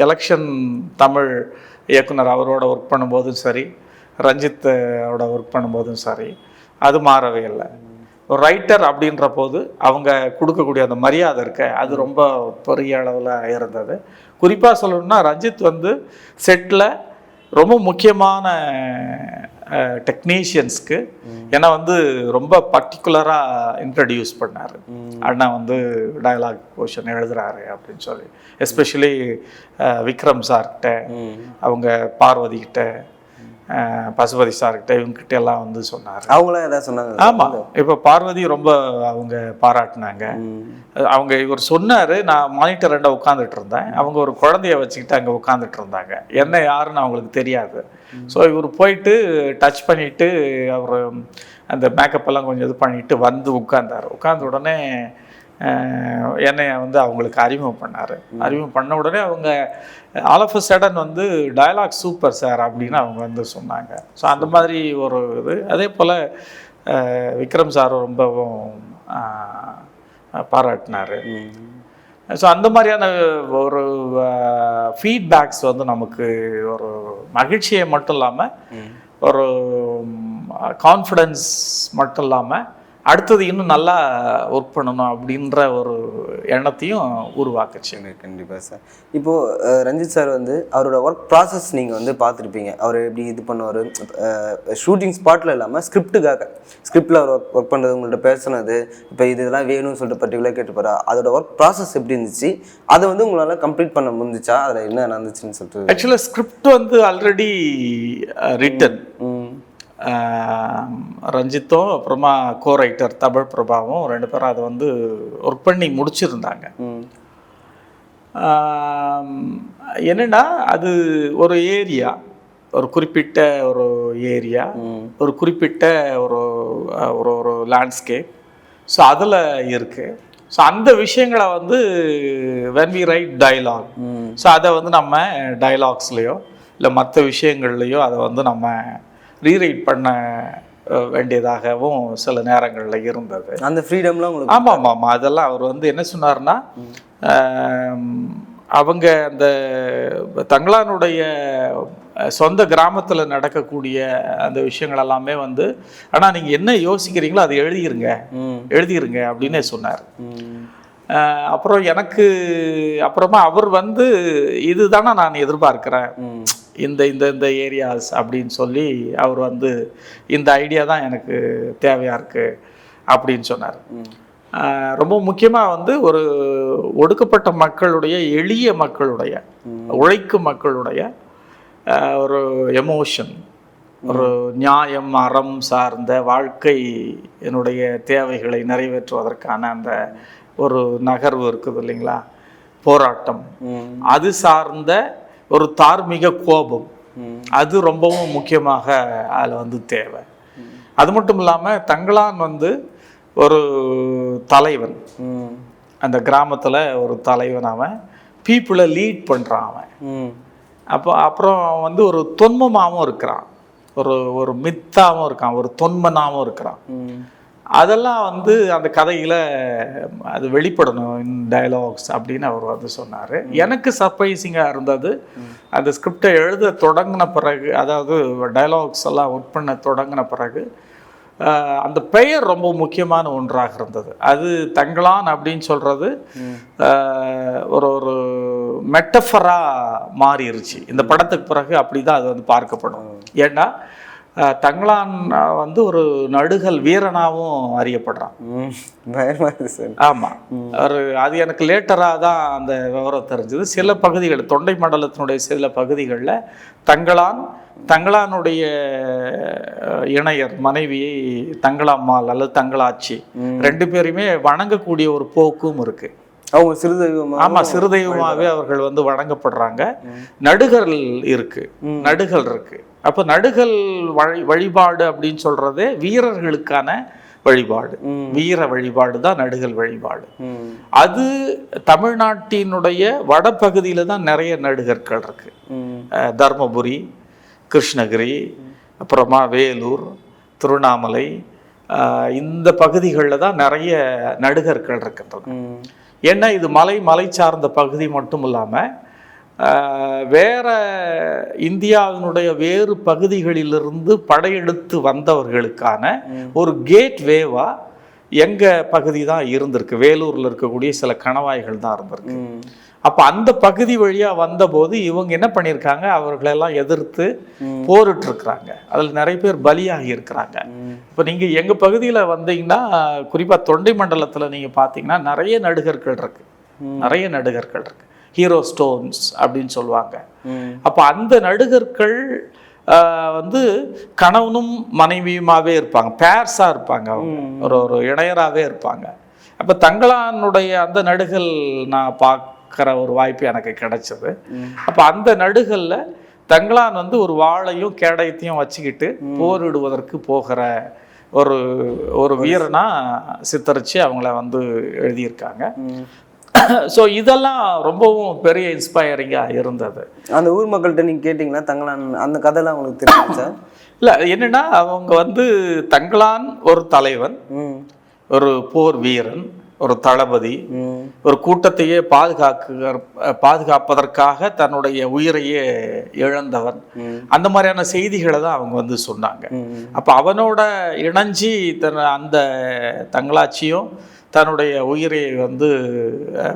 எலெக்ஷன் தமிழ் இயக்குனர் அவரோட ஒர்க் பண்ணும்போதும் சரி, ரஞ்சித்தோட ஒர்க் பண்ணும்போதும் சரி, அது மாறவே இல்லை. ஒரு ரைட்டர் அப்படின்ற போது அவங்க கொடுக்கக்கூடிய அந்த மரியாதை இருக்க, அது ரொம்ப பெரிய அளவில் இருந்தது. குறிப்பாக சொல்லணும்னா ரஞ்சித் வந்து செட்டில் ரொம்ப முக்கியமான டெக்னீஷியன்ஸ்க்கு என்னை வந்து ரொம்ப பர்டிகுலராக இன்ட்ரடியூஸ் பண்ணார். அண்ணா வந்து டயலாக் போர்ஷன் எழுதுறாரு அப்படின்னு சொல்லி, எஸ்பெஷலி விக்ரம் சார்கிட்ட, அவங்க பார்வதி கிட்ட, பசுபதி சார்கிட்ட, இவங்ககிட்ட எல்லாம் வந்து சொன்னார். அவங்களாம் எதாவது சொன்னாங்க? ஆமாம், இப்போ பார்வதி ரொம்ப அவங்க பாராட்டினாங்க. அவங்க இவர் சொன்னார், நான் மானிட்டர் 2 உட்காந்துட்டு இருந்தேன், அவங்க ஒரு குழந்தைய வச்சுக்கிட்டு அங்கே உட்காந்துட்டு இருந்தாங்க, என்ன யாருன்னு அவங்களுக்கு தெரியாது. ஸோ இவர் போயிட்டு டச் பண்ணிவிட்டு அவர் அந்த மேக்கப் எல்லாம் கொஞ்சம் இது பண்ணிவிட்டு வந்து உட்கார்ந்தார். உட்கார்ந்த உடனே என்னை வந்து அவங்களுக்கு அறிமுகம் பண்ணார். அறிமுகம் பண்ண உடனே அவங்க ஆல் ஆஃப் அ சடன் வந்து டயலாக் சூப்பர் சார் அப்படின்னு அவங்க வந்து சொன்னாங்க. ஸோ அந்த மாதிரி ஒரு இது. அதே போல் விக்ரம் சார் ரொம்பவும் பாராட்டினார். ஸோ அந்த மாதிரியான ஒரு ஃபீட்பேக்ஸ் வந்து நமக்கு ஒரு மகிழ்ச்சியை மட்டும் இல்லாமல், ஒரு கான்ஃபிடென்ஸ் மட்டும் இல்லாமல், அடுத்தது இன்னும் நல்லா ஒர்க் பண்ணணும் அப்படின்ற ஒரு எண்ணத்தையும் உருவாக்குச்சு. கண்டிப்பாக சார். இப்போது ரஞ்சித் சார் வந்து அவரோட ஒர்க் ப்ராசஸ் நீங்கள் வந்து பார்த்துருப்பீங்க. அவர் எப்படி இது பண்ணுவார், ஷூட்டிங் ஸ்பாட்டில் இல்லாமல் ஸ்கிரிப்டில் அவர் ஒர்க் பண்ணுறது, உங்கள்கிட்ட பேசுனது, இப்போ இதெல்லாம் வேணும்னு சொல்லிட்டு பர்டிகுலராக கேட்டுப்பாரா, அதோட ஒர்க் ப்ராசஸ் எப்படி இருந்துச்சு, அதை வந்து உங்களால் கம்ப்ளீட் பண்ண முடிஞ்சிச்சா, அதில் என்ன நடந்துச்சுன்னு சொல்லிட்டு? ஆக்சுவலாக ஸ்கிரிப்ட் வந்து ஆல்ரெடி ரிட்டன். ரஞ்சித்தும் அப்புறமா கோ ரைட்டர் தமிழ் பிரபாவும் 2 பேரும் அதை வந்து ஒர்க் பண்ணி முடிச்சிருந்தாங்க. என்னன்னா அது ஒரு ஏரியா, ஒரு குறிப்பிட்ட ஒரு ஏரியா, ஒரு குறிப்பிட்ட ஒரு ஒரு லேண்ட்ஸ்கேப். ஸோ அதில் இருக்குது. ஸோ அந்த விஷயங்களை வந்து when we write dialogue, so அதை வந்து நம்ம டைலாக்ஸ்லேயோ இல்லை மற்ற விஷயங்கள்லையோ அதை வந்து நம்ம ரீரைட் பண்ண வேண்டியதாகவும் சில நேரங்களில் இருந்தது. அந்த ஃப்ரீடம்லாம் உங்களுக்கு? ஆமாம், அதெல்லாம் அவர் வந்து என்ன சொன்னார்னா, அவங்க அந்த தங்களானுடைய சொந்த கிராமத்தில் நடக்கக்கூடிய அந்த விஷயங்கள் எல்லாமே வந்து ஆனால் நீங்கள் என்ன யோசிக்கிறீங்களோ அதை எழுதிருங்க அப்படின்னே சொன்னார். அப்புறம் எனக்கு அப்புறமா அவர் வந்து இதுதானே நான் எதிர்பார்க்கிறேன், இந்த இந்த இந்த ஏரியாஸ் அப்படின்னு சொல்லி அவர் வந்து இந்த ஐடியா தான் எனக்கு தேவையாக இருக்குது அப்படின்னு சொன்னார். ரொம்ப முக்கியமாக வந்து ஒரு ஒடுக்கப்பட்ட மக்களுடைய, எளிய மக்களுடைய, உழைக்கும் மக்களுடைய ஒரு எமோஷன், ஒரு நியாயம், அறம் சார்ந்த வாழ்க்கை என்னுடைய தேவைகளை நிறைவேற்றுவதற்கான அந்த ஒரு நகர்வு இருக்குது இல்லைங்களா, போராட்டம், அது சார்ந்த ஒரு தார்மீக கோபம், அது ரொம்பவும் முக்கியமாக அதில் வந்து தேவை. அது மட்டும் இல்லாமல் தங்களான் வந்து ஒரு தலைவன், அந்த கிராமத்தில் ஒரு தலைவன், அவன் பீப்புளை லீட் பண்ணுறான் அவன். அப்புறம் வந்து ஒரு தொன்மமாகவும் இருக்கிறான், ஒரு மித்தாகவும் இருக்கான், ஒரு தொன்மனாகவும் இருக்கிறான். அதெல்லாம் வந்து அந்த கதையில் அது வெளிப்படணும் இன் டயலாக்ஸ் அப்படின்னு அவர் வந்து சொன்னார். எனக்கு சர்ப்ரைசிங்காக இருந்தது அந்த ஸ்கிரிப்டை எழுத தொடங்கின பிறகு, அதாவது டயலாக்ஸ் எல்லாம் ஒர்க் பண்ண தொடங்கின பிறகு அந்த பெயர் ரொம்ப முக்கியமான ஒன்றாக இருந்தது. அது தங்களான் அப்படின்னு சொல்கிறது ஒரு மெட்டஃபராக மாறிடுச்சு இந்த படத்துக்கு பிறகு. அப்படி தான் அது வந்து பார்க்கப்படும். ஏன்னா தங்களான் வந்து ஒரு நடுகல் வீரனாகவும் அறியப்படுறான். ஆமாம், அது எனக்கு லேட்டராக தான் அந்த விவரம் தெரிஞ்சது. சில பகுதிகள், தொண்டை மண்டலத்தினுடைய சில பகுதிகளில் தங்களானுடைய இணையர் மனைவியை தங்களாம்மாள் அல்லது தங்களாச்சி ரெண்டு பேருமே வணங்கக்கூடிய ஒரு போக்கும் இருக்கு. அவங்க சிறுதெய்வமா? ஆமா, சிறுதெய்வமாகவே அவர்கள் வந்து வணங்கப்படுறாங்க. நடுகல் இருக்கு. அப்போ நடுகல் வழிபாடு அப்படின்னு சொல்றதே வீரர்களுக்கான வழிபாடு, வீர வழிபாடு தான் நடுகல் வழிபாடு. அது தமிழ்நாட்டினுடைய வடபகுதியில தான் நிறைய நடுகர்கள் இருக்கு. தர்மபுரி, கிருஷ்ணகிரி, அப்புறமா வேலூர், திருவண்ணாமலை, இந்த பகுதிகளில் தான் நிறைய நடுகர்கள் இருக்கின்றன. ஏன்னா இது மலை சார்ந்த பகுதி மட்டும் இல்லாமல் வேற இந்தியாவினுடைய வேறு பகுதிகளிலிருந்து படையெடுத்து வந்தவர்களுக்கான ஒரு கேட் வேவா எங்க பகுதி தான் இருந்திருக்கு. வேலூர்ல இருக்கக்கூடிய சில கணவாய்கள் தான் இருந்திருக்கு. அப்ப அந்த பகுதி வழியா வந்தபோது இவங்க என்ன பண்ணியிருக்காங்க, அவர்களெல்லாம் எதிர்த்து போரிட்டு இருக்கிறாங்க. அதுல நிறைய பேர் பலியாகி இருக்கிறாங்க. இப்ப நீங்க எங்க பகுதியில வந்தீங்கன்னா, குறிப்பா தொண்டை மண்டலத்துல நீங்க பாத்தீங்கன்னா நிறைய நடுகர்கள் இருக்கு. ஹீரோ ஸ்டோன்ஸ் அப்படின்னு சொல்லுவாங்க. அப்ப அந்த நடுகர்கள் வந்து கணவனும் மனைவியுமாவே இருப்பாங்க, பேர்ஸா இருப்பாங்க, அவங்க ஒரு இணையராகவே இருப்பாங்க. அப்ப தங்களானுடைய அந்த நடுகள் நான் பார்க்குற ஒரு வாய்ப்பு எனக்கு கிடைச்சது. அப்ப அந்த நடுகல்ல தங்களான் வந்து ஒரு வாளையும் கேடயத்தையும் வச்சுக்கிட்டு போரிடுவதற்கு போகிற ஒரு வீரனா சித்தரிச்சு அவங்கள வந்து எழுதியிருக்காங்க. ஸோ இதெல்லாம் ரொம்பவும் பெரிய இன்ஸ்பைரிங்காக இருந்தது. அந்த ஊர் மக்கள்கிட்ட நீங்கள் கேட்டிங்கன்னா தங்களான் அந்த கதையெல்லாம் உங்களுக்கு தெரியுமா? இல்லை, என்னன்னா அவங்க வந்து தங்களான் ஒரு தலைவன், ஒரு போர் வீரன், ஒரு தளபதி, ஒரு கூட்டத்தையே பாதுகாப்பதற்காக தன்னுடைய உயிரையே இழந்தவன், அந்த மாதிரியான செய்திகளை தான் அவங்க வந்து சொன்னாங்க. அப்போ அவனோட இணைஞ்சி அந்த தங்களாச்சியும் தன்னுடைய உயிரை வந்து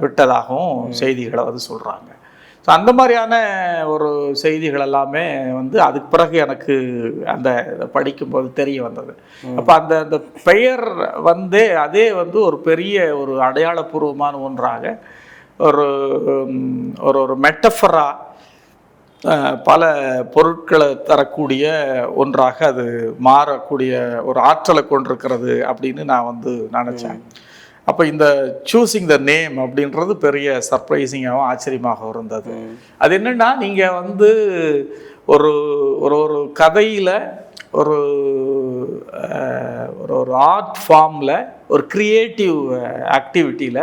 விட்டதாகவும் செய்திகளை வந்து சொல்கிறாங்க. ஸோ அந்த மாதிரியான ஒரு செய்திகள் எல்லாமே வந்து அதுக்கு பிறகு எனக்கு அந்த படிக்கும்போது தெரிய வந்தது. அப்போ அந்த பெயர் வந்து அதே வந்து ஒரு பெரிய ஒரு அடையாளபூர்வமான ஒன்றாக ஒரு மெட்டஃபரா பல பொருட்களை தரக்கூடிய ஒன்றாக அது மாறக்கூடிய ஒரு ஆற்றலை கொண்டிருக்கிறது அப்படின்னு நான் வந்து நினச்சேன். அப்போ இந்த சூஸிங் த நேம் அப்படின்றது பெரிய சர்ப்ரைசிங்காகவும் ஆச்சரியமாக இருந்தது. அது என்னென்னா, நீங்கள் வந்து ஒரு கதையில் ஒரு ஆர்ட் ஃபார்மில் ஒரு க்ரியேட்டிவ் ஆக்டிவிட்டியில்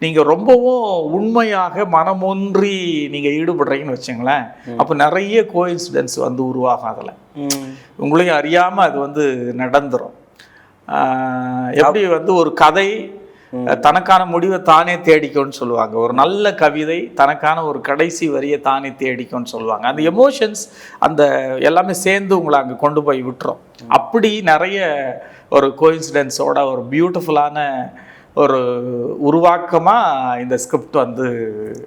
நீங்கள் ரொம்பவும் உண்மையாக மனமொன்றி நீங்கள் ஈடுபடுறீங்கன்னு வச்சுங்களேன், அப்போ நிறைய கோஇன்சிடென்ஸ் வந்து உருவாகும். அதில் உங்களையும் அறியாமல் அது வந்து நடந்துடும். எப்படி வந்து ஒரு கதை தனக்கான முடிவை தானே தேடிக்கும்னு சொல்லுவாங்க. ஒரு நல்ல கவிதை தனக்கான ஒரு கடைசி வரியை தானே தேடிக்கும்னு சொல்லுவாங்க. அந்த எமோஷன்ஸ் அந்த எல்லாமே சேர்ந்து உங்களை அங்கே கொண்டு போய் விட்டுரும். அப்படி நிறைய ஒரு கோயின்சிடென்ஸோட ஒரு பியூட்டிஃபுல்லான ஒரு உருவாக்கமாக இந்த ஸ்கிரிப்ட் வந்து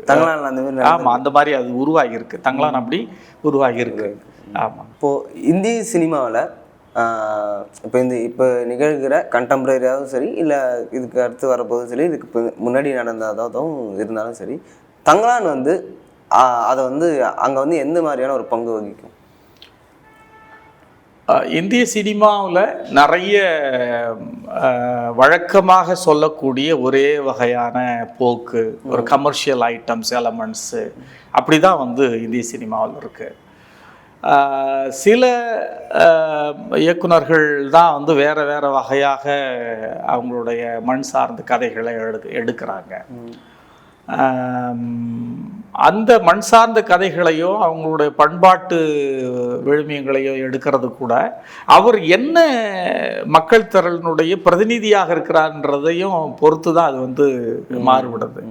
தங்களான் அந்த மாதிரி ஆமாம் அந்த மாதிரி அது உருவாகியிருக்கு. தங்களான் அப்படி உருவாகியிருக்கு. ஆமாம். இப்போது இந்திய சினிமாவில் இப்போ நிகழ்கிற கண்டெம்பரரியாகவும் சரி, இல்லை இதுக்கு அடுத்து வரப்போதும் சரி, இதுக்கு இப்போ முன்னாடி நடந்ததாகவும் இருந்தாலும் சரி, தங்களான் வந்து அதை வந்து அங்கே வந்து எந்த மாதிரியான ஒரு பங்கு வகிக்கும்? இந்திய சினிமாவில் நிறைய வழக்கமாக சொல்லக்கூடிய ஒரே வகையான போக்கு, ஒரு கமர்ஷியல் ஐட்டம்ஸ், எலமெண்ட்ஸு அப்படி தான் வந்து இந்திய சினிமாவில் இருக்குது. சில இயக்குனர்கள் தான் வந்து வேறு வேறு வகையாக அவங்களுடைய மண் சார்ந்த கதைகளை எடுக்கிறாங்க. அந்த மண் சார்ந்த கதைகளையோ அவங்களுடைய பண்பாட்டு விழுமியங்களையோ எடுக்கிறது கூட அவர் என்ன மக்கள் திரளினுடைய பிரதிநிதியாக இருக்கிறார்ன்றதையும் பொறுத்து தான் அது வந்து மாறுபடுது.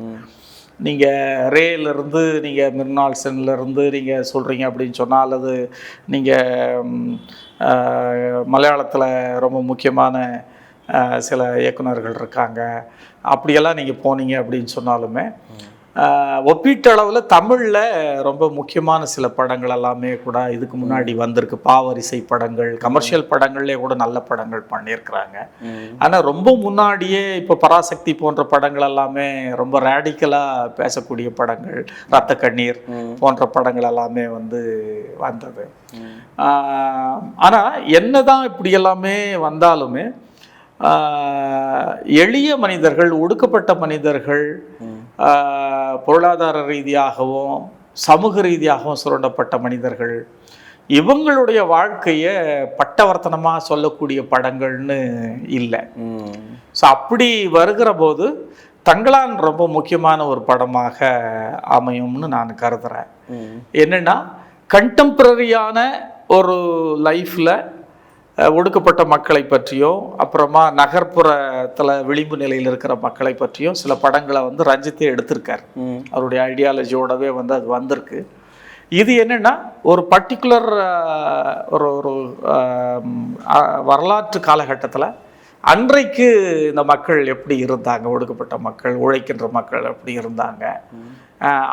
நீங்கள் ரேலேருந்து நீங்கள் மிர்னால் சென்லேருந்து நீங்கள் சொல்கிறீங்க அப்படின்னு சொன்னால், அல்லது நீங்கள் மலையாளத்தில் ரொம்ப முக்கியமான சில இயக்குனர்கள் இருக்காங்க, அப்படியெல்லாம் நீங்கள் போனீங்க அப்படின்னு சொன்னாலுமே ஒப்பீட்டளவில் தமிழில் ரொம்ப முக்கியமான சில படங்கள் எல்லாமே கூட இதுக்கு முன்னாடி வந்திருக்கு. பாவரிசை படங்கள், கமர்ஷியல் படங்கள்லேயே கூட நல்ல படங்கள் பண்ணியிருக்கிறாங்க. ஆனால் ரொம்ப முன்னாடியே இப்போ பராசக்தி போன்ற படங்கள் எல்லாமே ரொம்ப ரேடிக்கலாக பேசக்கூடிய படங்கள், ரத்த கண்ணீர் போன்ற படங்கள் எல்லாமே வந்து வந்தது. ஆனால் என்னதான் இப்படி எல்லாமே வந்தாலுமே எளிய மனிதர்கள், ஒடுக்கப்பட்ட மனிதர்கள், பொருளாதார ரீதியாகவும் சமூக ரீதியாகவும் சுரண்டப்பட்ட மனிதர்கள், இவங்களுடைய வாழ்க்கையை பட்டவர்த்தனமாக சொல்லக்கூடிய படங்கள்னு இல்லை. ஸோ அப்படி வருகிற போது தங்களான் ரொம்ப முக்கியமான ஒரு படமாக அமையும்னு நான் கருதுகிறேன். என்னென்னா, கண்டெம்பரரியான ஒரு லைஃப்பில் ஒடுக்கப்பட்ட மக்களை பற்றியும், அப்புறமா நகர்ப்புறத்தில் விளிம்பு நிலையில் இருக்கிற மக்களை பற்றியும் சில படங்களை வந்து ரஞ்சித்தே எடுத்திருக்கார். அவருடைய ஐடியாலஜியோடவே வந்து அது வந்திருக்கு. இது என்னென்னா, ஒரு பர்டிகுலர் ஒரு வரலாற்று காலகட்டத்தில் அன்றைக்கு இந்த மக்கள் எப்படி இருந்தாங்க, ஒடுக்கப்பட்ட மக்கள், உழைக்கின்ற மக்கள் எப்படி இருந்தாங்க,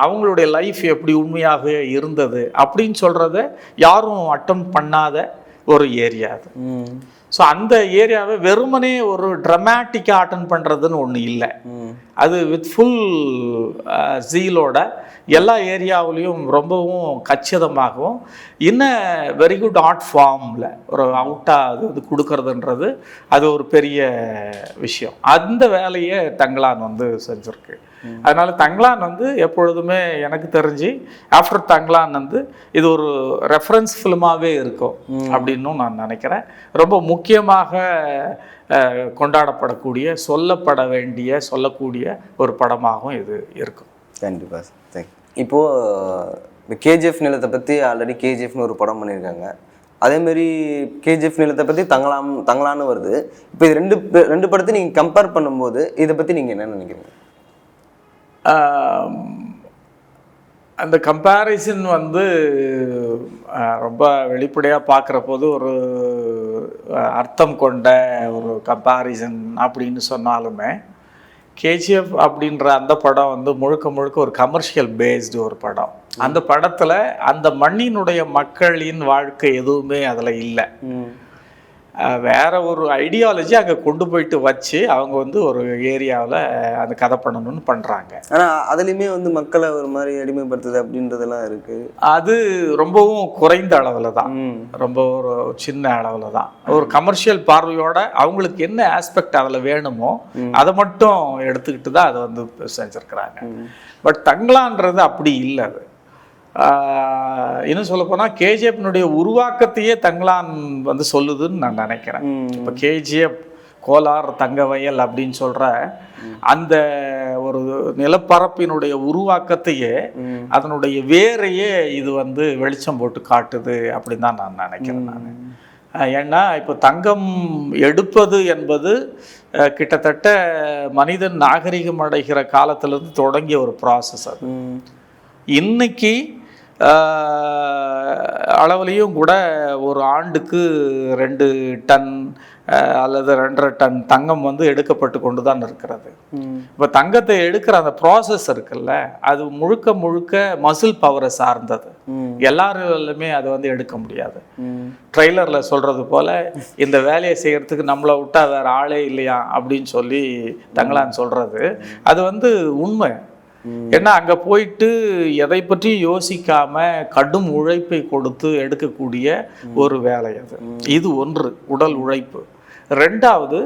அவங்களுடைய லைஃப் எப்படி உண்மையாகவே இருந்தது அப்படின்னு சொல்கிறத யாரும் அட்டம் பண்ணாத ஒரு ஏரியா அது. ஸோ அந்த ஏரியாவை வெறுமனே ஒரு ட்ரமேட்டிக்காக அட்டன் பண்ணுறதுன்னு ஒன்று இல்லை. அது வித் ஃபுல் ஜீலோட எல்லா ஏரியாவிலையும் ரொம்பவும் கச்சிதமாகவும் இன்னும் வெரி குட் ஆர்ட் ஃபார்மில் ஒரு அவுட்டாக அது இது கொடுக்கறதுன்றது அது ஒரு பெரிய விஷயம். அந்த வேலையை தங்களான் வந்து செஞ்சுருக்கு. அதனால தங்களான் வந்து எப்பொழுதுமே எனக்கு தெரிஞ்சு ஆஃப்டர் தங்களான் வந்து இது ஒரு ரெஃபரன்ஸ் ஃபிலிமாகவே இருக்கும் அப்படின்னும் நான் நினைக்கிறேன். ரொம்ப முக்கியமாக கொண்டாடப்படக்கூடிய, சொல்லப்பட வேண்டிய, சொல்லக்கூடிய ஒரு படமாகவும் இது இருக்கும். கண்டிப்பாக சார். தேங்க்யூ. இப்போது கேஜிஎஃப் நிலத்தை பற்றி ஆல்ரெடி கேஜிஎஃப்னு ஒரு படம் பண்ணியிருக்காங்க. அதேமாரி கேஜிஎஃப் நிலத்தை பற்றி தங்களான்னு வருது. இப்போ இது ரெண்டு படத்தை நீங்கள் கம்பேர் பண்ணும்போது இதை பற்றி நீங்கள் என்ன நினைக்கிறீங்க? அந்த கம்பேரிசன் வந்து ரொம்ப வெளிப்படையாக பார்க்குற போது ஒரு அர்த்தம் கொண்ட ஒரு கம்பேரிசன் அப்படின்னு சொன்னாலுமே, கேஜிஎஃப் அப்படின்ற அந்த படம் வந்து முழுக்க முழுக்க ஒரு கமர்ஷியல் பேஸ்டு ஒரு படம். அந்த படத்தில் அந்த மண்ணினுடைய மக்களின் வாழ்க்கை எதுவுமே அதில் இல்லை. வேற ஒரு ஐடியாலஜி அங்கே கொண்டு போயிட்டு வச்சு அவங்க வந்து ஒரு ஏரியாவில் அந்த கதை பண்ணணும்னு பண்ணுறாங்க. ஆனால் அதுலேயுமே வந்து மக்களை ஒரு மாதிரி அடிமைப்படுத்துது அப்படின்றதெல்லாம் இருக்குது. அது ரொம்பவும் குறைந்த அளவில் தான், ரொம்ப ஒரு சின்ன அளவில் தான். ஒரு கமர்ஷியல் பார்வையோட அவங்களுக்கு என்ன ஆஸ்பெக்ட் அதில் வேணுமோ அதை மட்டும் எடுத்துக்கிட்டு தான் அதை வந்து செஞ்சுருக்கிறாங்க. பட் தங்களான்றது அப்படி இல்லை. அது இன்னும் சொல்ல போனால் கேஜிஎஃப்னுடைய உருவாக்கத்தையே தங்களான் வந்து சொல்லுதுன்னு நான் நினைக்கிறேன். இப்போ கேஜிஎஃப், கோலார், தங்கவயல் அப்படின்னு சொல்கிற அந்த ஒரு நிலப்பரப்பினுடைய உருவாக்கத்தையே, அதனுடைய வேரையே இது வந்து வெளிச்சம் போட்டு காட்டுது அப்படின்னு தான் நான் நினைக்கிறேன். நான் ஏன்னா இப்போ தங்கம் எடுப்பது என்பது கிட்டத்தட்ட மனிதன் நாகரிகம் அடைகிற காலத்திலிருந்து தொடங்கிய ஒரு ப்ராசஸ் அது. இன்னைக்கு அளவுலேயும் கூட ஒரு ஆண்டுக்கு 2 டன் அல்லது 2.5 டன் தங்கம் வந்து எடுக்கப்பட்டு கொண்டு தான் இருக்கிறது. இப்போ தங்கத்தை எடுக்கிற அந்த ப்ராசஸ் இருக்குல்ல, அது முழுக்க முழுக்க மசில் பவரை சார்ந்தது. எல்லாருமே அதை வந்து எடுக்க முடியாது. ட்ரெய்லரில் சொல்கிறது போல் இந்த வேலையை செய்கிறதுக்கு நம்மளை விட்டா வேறு ஆளே இல்லையா அப்படின்னு சொல்லி தங்களான் சொல்கிறது அது வந்து உண்மை. ஏன்னா அங்கே போயிட்டு எதை பற்றி யோசிக்காம கடும் உழைப்பை கொடுத்து எடுக்கக்கூடிய ஒரு வேலை அது. இது ஒன்று, உடல் உழைப்பு. ரெண்டாவது,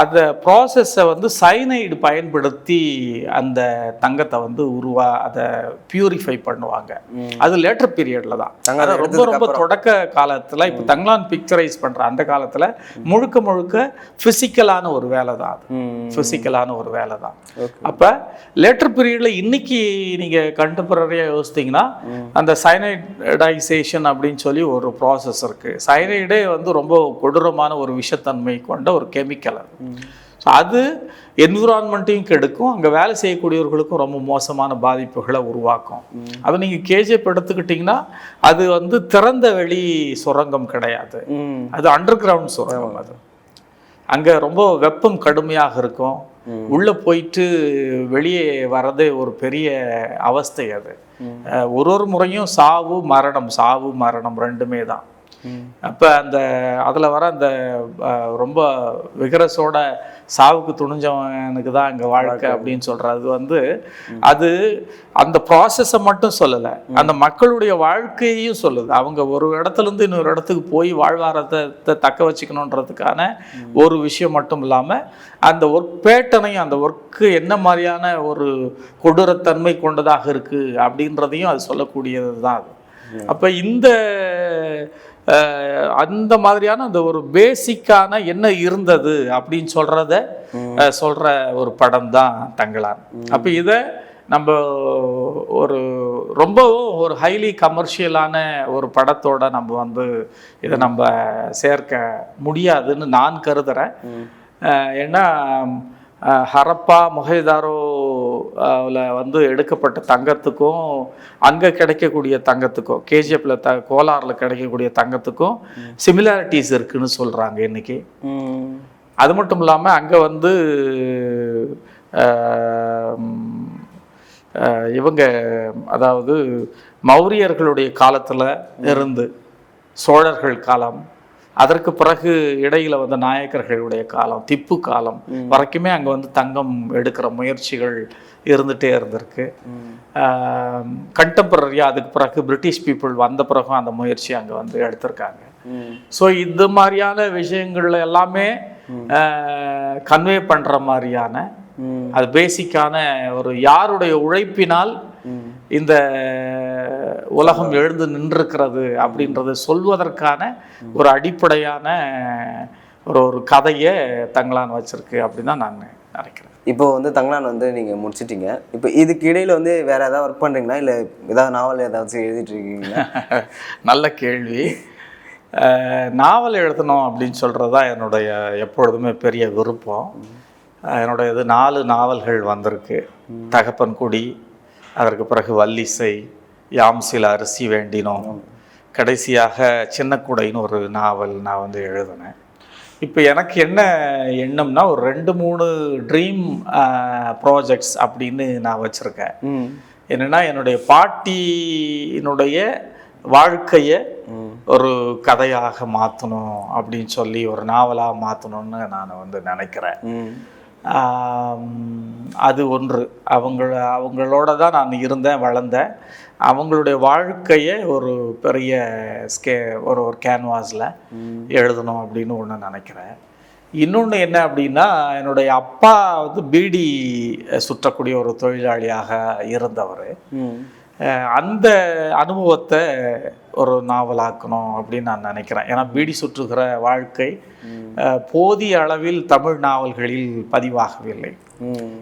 அந்த ப்ராசஸை வந்து சைனைடு பயன்படுத்தி அந்த தங்கத்தை வந்து அதை பியூரிஃபை பண்ணுவாங்க. அது லேட்டர் பீரியடில் தான். ரொம்ப ரொம்ப தொடக்க காலத்தில் இப்போ தங்களான் பிக்சரைஸ் பண்ணுற அந்த காலத்தில் முழுக்க முழுக்க ஃபிசிக்கலான ஒரு வேலை தான். அது ஃபிசிக்கலான ஒரு வேலை தான். அப்போ லேட்டர் பீரியடில் இன்னைக்கு நீங்கள் கண்டெம்பரரியாக யோசித்தீங்கன்னா அந்த சைனைடைசேஷன் அப்படின்னு சொல்லி ஒரு ப்ராசஸ் இருக்குது. சைனைடே வந்து ரொம்ப கொடூரமான ஒரு விஷத்தன்மை கொண்ட ஒரு கெமிக்கல் அது. ஸோ அது என்விரான்மெண்ட்டையும் கெடுக்கும், அங்கே வேலை செய்யக்கூடியவர்களுக்கும் ரொம்ப மோசமான பாதிப்புகளை உருவாக்கும். அதை நீங்கள் கேஜிஎஃப் எடுத்துக்கிட்டிங்கன்னா அது வந்து திறந்த வெளி சுரங்கம் கிடையாது, அது அண்டர் கிரவுண்ட் சுரங்கம். அது அங்கே ரொம்ப வெப்பம் கடுமையாக இருக்கும். உள்ளே போயிட்டு வெளியே வர்றதே ஒரு பெரிய அவஸ்தை. அது ஒரு முறையும் சாவு மரணம் ரெண்டுமே தான். அப்போ அதில் வர அந்த ரொம்ப விகரஸோட சாவுக்கு துணிஞ்சவனுக்கு தான் இங்கே வாழ்க்கை அப்படின்னு சொல்கிறது வந்து அது அந்த ப்ராசஸை மட்டும் சொல்லலை, அந்த மக்களுடைய வாழ்க்கையையும் சொல்லுது. அவங்க ஒரு இடத்துலேருந்து இன்னொரு இடத்துக்கு போய் வாழ்வாரத்தை தக்க வச்சுக்கணுன்றதுக்கான ஒரு விஷயம் மட்டும் இல்லாமல் அந்த ஒர்க் பேட்டனையும், அந்த ஒர்க்கு என்ன மாதிரியான ஒரு கொடூரத்தன்மை கொண்டதாக இருக்குது அப்படின்றதையும் அது சொல்லக்கூடியது தான் அது. அப்போ அந்த மாதிரியான அந்த ஒரு பேசிக்கான என்ன இருந்தது அப்படின்னு சொல்ற ஒரு படம் தான் தங்களான். அப்போ இதை நம்ம ரொம்பவும் ஒரு ஹைலி கமர்ஷியலான ஒரு படத்தோட நம்ம வந்து இதை நம்ம சேர்க்க முடியாதுன்னு நான் கருதுறேன். ஏன்னா ஹரப்பா மொஹேதாரோவில் வந்து எடுக்கப்பட்ட தங்கத்துக்கும் அங்கே கிடைக்கக்கூடிய தங்கத்துக்கும் கேஜிஎஃப்ல கோலாரில் கிடைக்கக்கூடிய தங்கத்துக்கும் சிமிலாரிட்டிஸ் இருக்குன்னு சொல்கிறாங்க இன்னைக்கு. அது மட்டும் இல்லாமல் அங்கே வந்து இவங்க அதாவது மௌரியர்களுடைய காலத்தில் இருந்து சோழர்கள் காலம், அதற்கு பிறகு இடையில வந்த நாயக்கர்களுடைய காலம், திப்பு காலம் வரைக்குமே அங்கே வந்து தங்கம் எடுக்கிற முயற்சிகள் இருந்துகிட்டே இருந்திருக்கு. கண்டெம்பரரியாக அதுக்கு பிறகு பிரிட்டிஷ் பீப்புள் வந்த பிறகும் அந்த முயற்சி அங்கே வந்து எடுத்திருக்காங்க. ஸோ இது மாதிரியான விஷயங்கள்ல எல்லாமே கன்வே பண்ணுற மாதிரியான அது பேசிக்கான ஒரு யாருடைய உழைப்பினால் இந்த உலகம் எழுந்து நின்றிருக்கிறது அப்படின்றத சொல்வதற்கான ஒரு அடிப்படையான ஒரு கதையை தங்களான் வச்சிருக்கு அப்படின்னு தான் நான் நினைக்கிறேன். இப்போ வந்து தங்களான் வந்து நீங்கள் முடிச்சிட்டிங்க. இப்போ இதுக்கு இடையில் வந்து வேற ஏதாவது ஒர்க் பண்ணுறீங்களா, இல்லை ஏதாவது நாவல் ஏதாச்சும் எழுதிட்டு இருக்கீங்களா? நல்ல கேள்வி. நாவல் எழுதணும் அப்படின்னு சொல்கிறது தான் என்னுடைய எப்பொழுதுமே பெரிய விருப்பம். என்னுடைய 4 நாவல்கள் வந்திருக்கு. தகப்பன் குடி, அதற்கு பிறகு வல்லிசை, யாம் சில அரிசி வேண்டினோம், கடைசியாக சின்ன குடைன்னு ஒரு நாவல் நான் வந்து எழுதினேன். இப்போ எனக்கு என்ன எண்ணம்னா ஒரு 2-3 ட்ரீம் ப்ராஜெக்ட்ஸ் அப்படின்னு நான் வச்சுருக்கேன். என்னென்னா என்னுடைய பாட்டியினுடைய வாழ்க்கையை ஒரு கதையாக மாற்றணும் அப்படின்னு சொல்லி ஒரு நாவலாக மாற்றணும்னு நான் வந்து நினைக்கிறேன். அது ஒன்று. அவங்களோட தான் நான் இருந்தேன், வளர்ந்தேன். அவங்களுடைய வாழ்க்கையை ஒரு பெரிய ஒரு கேன்வாஸில் எழுதணும் அப்படின்னு ஒன்று நினைக்கிறேன். இன்னொன்று என்ன அப்படின்னா, என்னுடைய அப்பா வந்து பீடி சுற்றக்கூடிய ஒரு தொழிலாளியாக இருந்தவர். அந்த அனுபவத்தை ஒரு நாவலாக்கணும் அப்படின்னு நான் நினைக்கிறேன். ஏன்னா பீடி சுற்றுகிற வாழ்க்கை போதிய அளவில் தமிழ் நாவல்களில் பதிவாகவில்லை.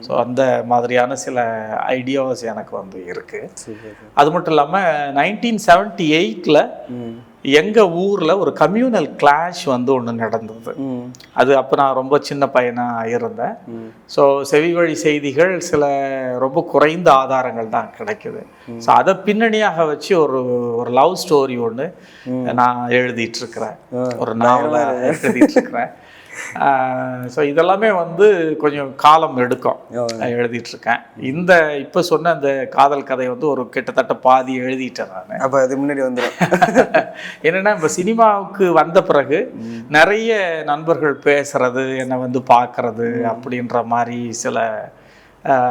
ஸோ அந்த மாதிரியான சில ஐடியாஸ் எனக்கு வந்து இருக்குது. அது மட்டும் இல்லாமல் 1978 எங்கள் ஊரில் ஒரு கம்யூனல் கிளாஷ் வந்து ஒன்று நடந்தது. அது அப்போ நான் ரொம்ப சின்ன பையனாக இருந்தேன். ஸோ செவி வழி செய்திகள் சில ரொம்ப குறைந்த ஆதாரங்கள் தான் கிடைக்குது. ஸோ அதை பின்னணியாக வச்சு ஒரு லவ் ஸ்டோரி ஒன்று நான் எழுதிட்டுருக்கிறேன், ஒரு நாவலாக எழுதிட்டுருக்கிறேன். ஸோ இதெல்லாமே வந்து கொஞ்சம் காலம் எடுக்கும் எழுதிட்டுருக்கேன். இந்த இப்போ சொன்ன அந்த காதல் கதை வந்து ஒரு கிட்டத்தட்ட பாதி எழுதிட்டேன் நான். அப்போ அது முன்னாடி வந்து என்னென்னா இப்போ சினிமாவுக்கு வந்த பிறகு நிறைய நண்பர்கள் பேசுறது, என்னை வந்து பார்க்கறது அப்படின்ற மாதிரி சில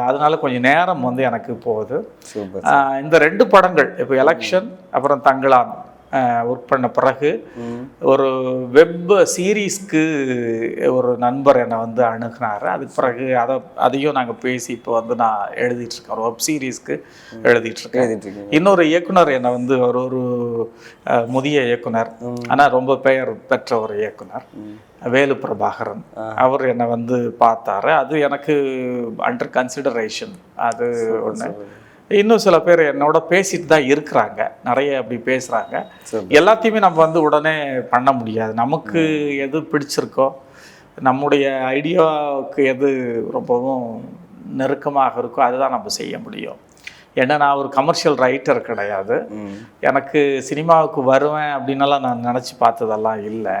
அதனால கொஞ்சம் நேரம் வந்து எனக்கு போகுது. இந்த 2 படங்கள் இப்போ எலெக்ஷன் அப்புறம் தங்களான் ஒர்க் பண்ண பிறகு ஒரு வெப் சீரீஸ்க்கு ஒரு நண்பர் என்னை வந்து அணுகினார். அதுக்கு பிறகு அதையும் நாங்கள் பேசி இப்போ வந்து நான் எழுதிட்டுருக்கேன், ஒரு வெப் சீரீஸ்க்கு எழுதிட்டுருக்கேன். இன்னொரு இயக்குனர் என்னை வந்து ஒரு முதிய இயக்குனர், ஆனால் ரொம்ப பெயர் பெற்ற ஒரு இயக்குனர், வேலு பிரபாகரன், அவர் என்னை வந்து பார்த்தாரு. அது எனக்கு அண்டர் கன்சிடரேஷன். அது ஒன்று. இன்னும் சில பேர் என்னோட பேசிட்டு தான் இருக்கிறாங்க, நிறைய அப்படி பேசுகிறாங்க. எல்லாத்தையுமே நம்ம வந்து உடனே பண்ண முடியாது. நமக்கு எது பிடிச்சிருக்கோ, நம்முடைய ஐடியாவுக்கு எது ரொம்பவும் நெருக்கமாக இருக்கோ அதுதான் நம்ம செய்ய முடியும். ஏன்னா நான் ஒரு கமர்ஷியல் ரைட்டர் கிடையாது. எனக்கு சினிமாவுக்கு வருவேன் அப்படின்னலாம் நான் நினச்சி பார்த்ததெல்லாம் இல்லை.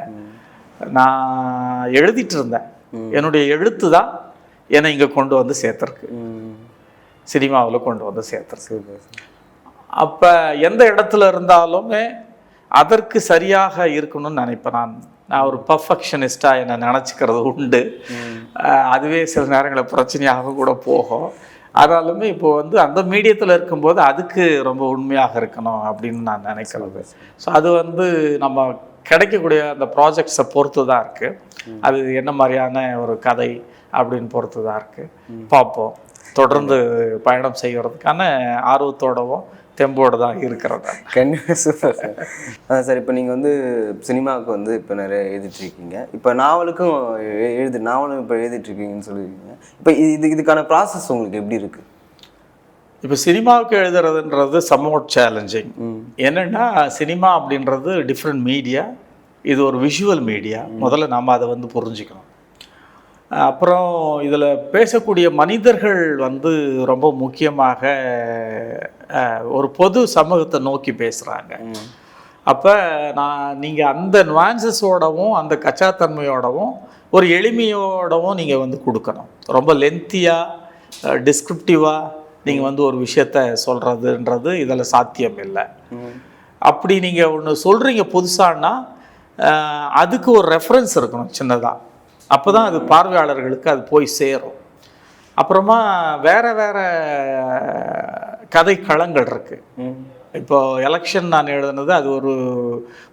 நான் எழுதிட்டு இருந்தேன். என்னுடைய எழுத்து தான் என்னை இங்கே கொண்டு வந்து சேர்த்துருக்கு, சினிமாவில் கொண்டு வந்து சேர்த்துருக்கு. அப்போ எந்த இடத்துல இருந்தாலுமே அதற்கு சரியாக இருக்கணும்னு நினைப்பேன். நான் ஒரு பர்ஃபெக்ஷனிஸ்டாக என்னை நினச்சிக்கிறது உண்டு. அதுவே சில நேரங்களில் பிரச்சனையாக கூட போகும். ஆனாலுமே இப்போ வந்து அந்த மீடியத்தில் இருக்கும்போது அதுக்கு ரொம்ப உண்மையாக இருக்கணும் அப்படின்னு நான் நினைக்கிறது. ஸோ அது வந்து நம்ம கிடைக்கக்கூடிய அந்த ப்ராஜெக்ட்ஸை பொறுத்து தான் இருக்குது. அது என்ன மாதிரியான ஒரு கதை அப்படின்னு பொறுத்து தான் இருக்குது. பார்ப்போம். தொடர்ந்து பயணம் செய்கிறதுக்கான ஆர்வத்தோடவும் தெம்போடு தான் இருக்கிறது. கண்டிப்பாக. Super sir. அதான் சார், இப்போ நீங்கள் வந்து சினிமாவுக்கு வந்து இப்போ நிறைய எழுதிட்டுருக்கீங்க, இப்போ நாவலுக்கும் நாவலும் இப்போ எழுதிட்டுருக்கீங்கன்னு சொல்லியிருக்கீங்க. இப்போ இதுக்கான ப்ராசஸ் உங்களுக்கு எப்படி இருக்குது? இப்போ சினிமாவுக்கு எழுதுறதுன்றது சம்வாட் சேலஞ்சிங். என்னென்னா சினிமா அப்படின்றது டிஃப்ரெண்ட் மீடியா, இது ஒரு விஷுவல் மீடியா. முதல்ல நாம் அதை வந்து புரிஞ்சுக்கணும். அப்புறம் இதில் பேசக்கூடிய மனிதர்கள் வந்து ரொம்ப முக்கியமாக ஒரு பொது சமூகத்தை நோக்கி பேசுகிறாங்க. அப்போ நீங்கள் அந்த நுவான்சஸோடவும் அந்த கச்சாத்தன்மையோடவும் ஒரு எளிமையோடவும் நீங்கள் வந்து கொடுக்கணும். ரொம்ப லென்த்தியாக டிஸ்கிரிப்டிவாக நீங்கள் வந்து ஒரு விஷயத்த சொல்கிறதுன்றது இதில் சாத்தியம் இல்லை. அப்படி நீங்கள் ஒன்று சொல்கிறீங்க புதுசானா அதுக்கு ஒரு ரெஃபரன்ஸ் இருக்கணும் சின்னதாக. அப்போ தான் அது பார்வையாளர்களுக்கு அது போய் சேரும். அப்புறமா வேறு கதை களங்கள் இருக்குது. இப்போ எலெக்ஷன் நான் எழுதுனது அது ஒரு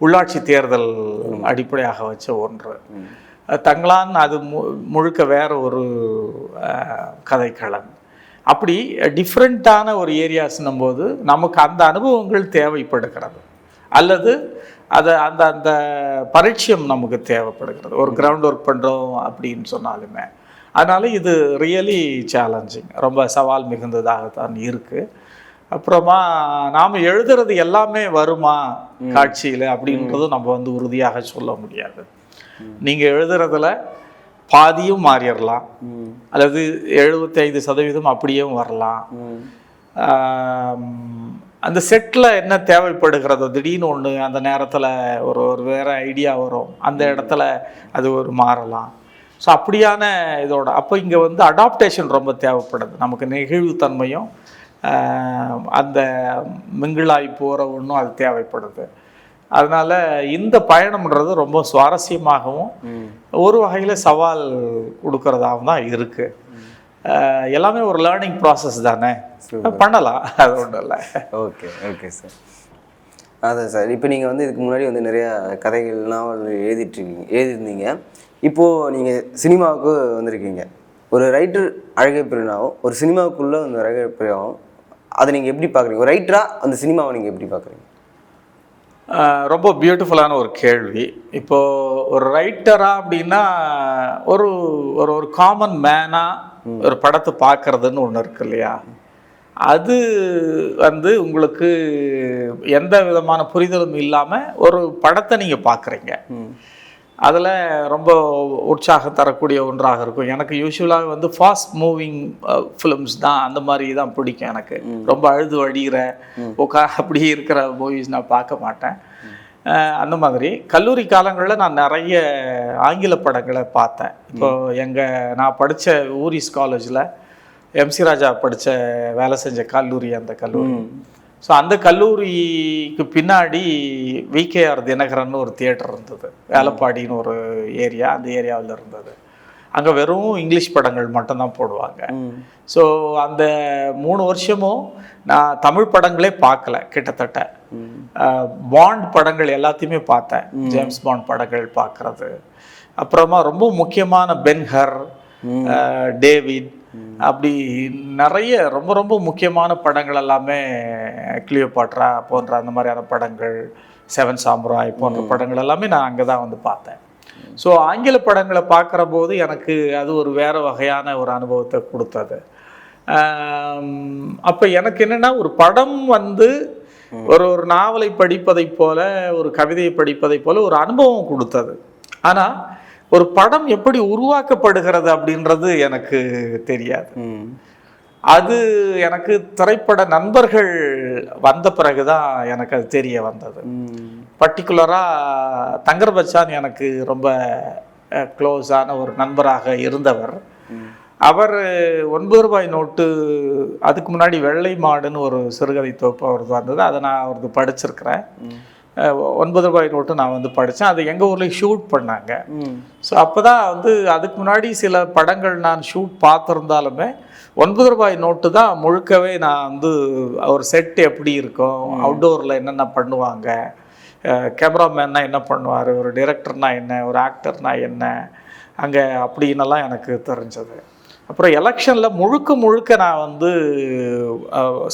உள்ளாட்சி தேர்தல் அடிப்படையாக வச்ச ஒன்று. தங்களான் அது முழுக்க வேறு ஒரு கதைக்களம். அப்படி டிஃப்ரெண்ட்டான ஒரு ஏரியாஸ்னும் போது நமக்கு அந்த அனுபவங்கள் தேவைப்படுகிறது, அல்லது அந்த பரிச்சயம் நமக்கு தேவைப்படுகிறது. ஒரு கிரவுண்ட் ஒர்க் பண்ணுறோம் அப்படின்னு சொன்னாலுமே. அதனால் இது ரியலி சேலஞ்சிங், ரொம்ப சவால் மிகுந்ததாகத்தான் இருக்குது. அப்புறமா நாம் எழுதுறது எல்லாமே வருமா காட்சியில் அப்படின்றதும் நம்ம வந்து உறுதியாக சொல்ல முடியாது. நீங்கள் எழுதுறதுல பாதியும் மாறிடலாம், அல்லது 75% அப்படியே வரலாம். அந்த செட்டில் என்ன தேவைப்படுகிறதோ திடீர்னு ஒன்று அந்த நேரத்தில் ஒரு வேறு ஐடியா வரும், அந்த இடத்துல அது ஒரு மாறலாம். ஸோ அப்படியான இதோட அப்போ இங்கே வந்து அடாப்டேஷன் ரொம்ப தேவைப்படுது. நமக்கு நெகிழ்வுத்தன்மையும் அந்த மிங்கிளாகி போகிற ஒன்றும் அது தேவைப்படுது. அதனால் இந்த பயணம்ன்றது ரொம்ப சுவாரஸ்யமாகவும் ஒரு வகையில் சவால் கொடுக்கறதாகவும் தான் இருக்குது. எல்லாமே ஒரு லேர்னிங் ப்ராசஸ் தானே, பண்ணலாம், அது ஒன்றும் இல்லை. Okay sir. அதான் சார், இப்போ நீங்கள் வந்து இதுக்கு முன்னாடி வந்து நிறையா கதைகள் நாவல் எழுதியிருந்தீங்க. இப்போது நீங்கள் சினிமாவுக்கு வந்திருக்கீங்க. ஒரு ரைட்டர் அழகை பிரினாவும் ஒரு சினிமாவுக்குள்ளே அந்த அழகை பிரியாவும் அதை நீங்கள் எப்படி பார்க்குறீங்க? ஒரு ரைட்டராக அந்த சினிமாவை நீங்கள் எப்படி பார்க்குறீங்க? ரொம்ப பியூட்டிஃபுல்லான ஒரு கேள்வி. இப்போது ஒரு ரைட்டராக அப்படின்னா ஒரு ஒரு காமன் மேனாக ஒரு படத்தை பார்க்குறதுன்னு ஒன்று இருக்கு இல்லையா? அது வந்து உங்களுக்கு எந்த விதமான புரிதலும் இல்லாமல் ஒரு படத்தை நீங்கள் பார்க்குறீங்க. அதில் ரொம்ப உற்சாகம் தரக்கூடிய ஒன்றாக இருக்கும். எனக்கு யூஸ்வலாக வந்து ஃபாஸ்ட் மூவிங் ஃபிலிம்ஸ் தான், அந்த மாதிரி தான் பிடிக்கும் எனக்கு. ரொம்ப அழுது வடிகிற அப்படியே இருக்கிற மூவிஸ் நான் பார்க்க மாட்டேன். அந்த மாதிரி கல்லூரி காலங்களில் நான் நிறைய ஆங்கில படங்களை பார்த்தேன். இப்போது நான் படித்த ஊரிஸ் காலேஜில் எம்சி ராஜா வேலை செஞ்ச கல்லூரி அந்த கல்லூரி. ஸோ அந்த கல்லூரிக்கு பின்னாடி விகேஆர் தினகரன் ஒரு தியேட்டர் இருந்தது, வேலப்பாடின்னு ஒரு ஏரியா, அந்த ஏரியாவில் இருந்தது. அங்கே வெறும் இங்கிலீஷ் படங்கள் மட்டும்தான் போடுவாங்க. ஸோ அந்த 3 வருஷமும் நான் தமிழ் படங்களே பார்க்கல கிட்டத்தட்ட. பாண்ட் படங்கள் எல்லாத்தையுமே பார்த்தேன், ஜேம்ஸ் பாண்ட் படங்கள் பார்க்குறது. அப்புறமா ரொம்ப முக்கியமான பென்ஹர், டேவிட், அப்படி நிறைய ரொம்ப ரொம்ப முக்கியமான படங்கள் எல்லாமே, கிளியோபாட்ரா போன்ற அந்த மாதிரியான படங்கள், 7 சாமுராய் போன்ற படங்கள் எல்லாமே நான் அங்கே தான் வந்து பார்த்தேன். ஸோ ஆங்கில படங்களை பார்க்குற போது எனக்கு அது ஒரு வேறு வகையான ஒரு அனுபவத்தை கொடுத்தது. அப்போ எனக்கு என்னென்னா, ஒரு படம் வந்து ஒரு நாவலை படிப்பதை போல, ஒரு கவிதையை படிப்பதை போல ஒரு அனுபவம் கொடுத்தது. ஆனால் ஒரு படம் எப்படி உருவாக்கப்படுகிறது அப்படின்றது எனக்கு தெரியாது. அது எனக்கு திரைப்பட நண்பர்கள் வந்த பிறகுதான் எனக்கு அது தெரிய வந்தது. பர்டிகுலராக தங்கர் பச்சான் எனக்கு ரொம்ப க்ளோஸான ஒரு நண்பராக இருந்தவர். அவர் 9 ரூபாய் நோட்டு, அதுக்கு முன்னாடி வெள்ளை மாடுன்னு ஒரு சிறுகதை தொகுப்பு அவரது வந்தது, அதை நான் அவரது படிச்சிருக்கிறேன். 9 ரூபாய் நோட்டு நான் வந்து படித்தேன். அது எங்கள் ஊர்லேயும் ஷூட் பண்ணாங்க. ஸோ அப்போ தான் வந்து, அதுக்கு முன்னாடி சில படங்கள் நான் ஷூட் பார்த்துருந்தாலுமே 9 ரூபாய் நோட்டு தான் முழுக்கவே நான் வந்து ஒரு செட் எப்படி இருக்கும், அவுட்டோரில் என்னென்ன பண்ணுவாங்க, கேமராமேன்னா என்ன பண்ணுவார், ஒரு டைரக்டர்னா என்ன, ஒரு ஆக்டர்னா என்ன, அங்கே அப்படின்னெல்லாம் எனக்கு தெரிஞ்சது. அப்புறம் எலெக்ஷனில் முழுக்க நான் வந்து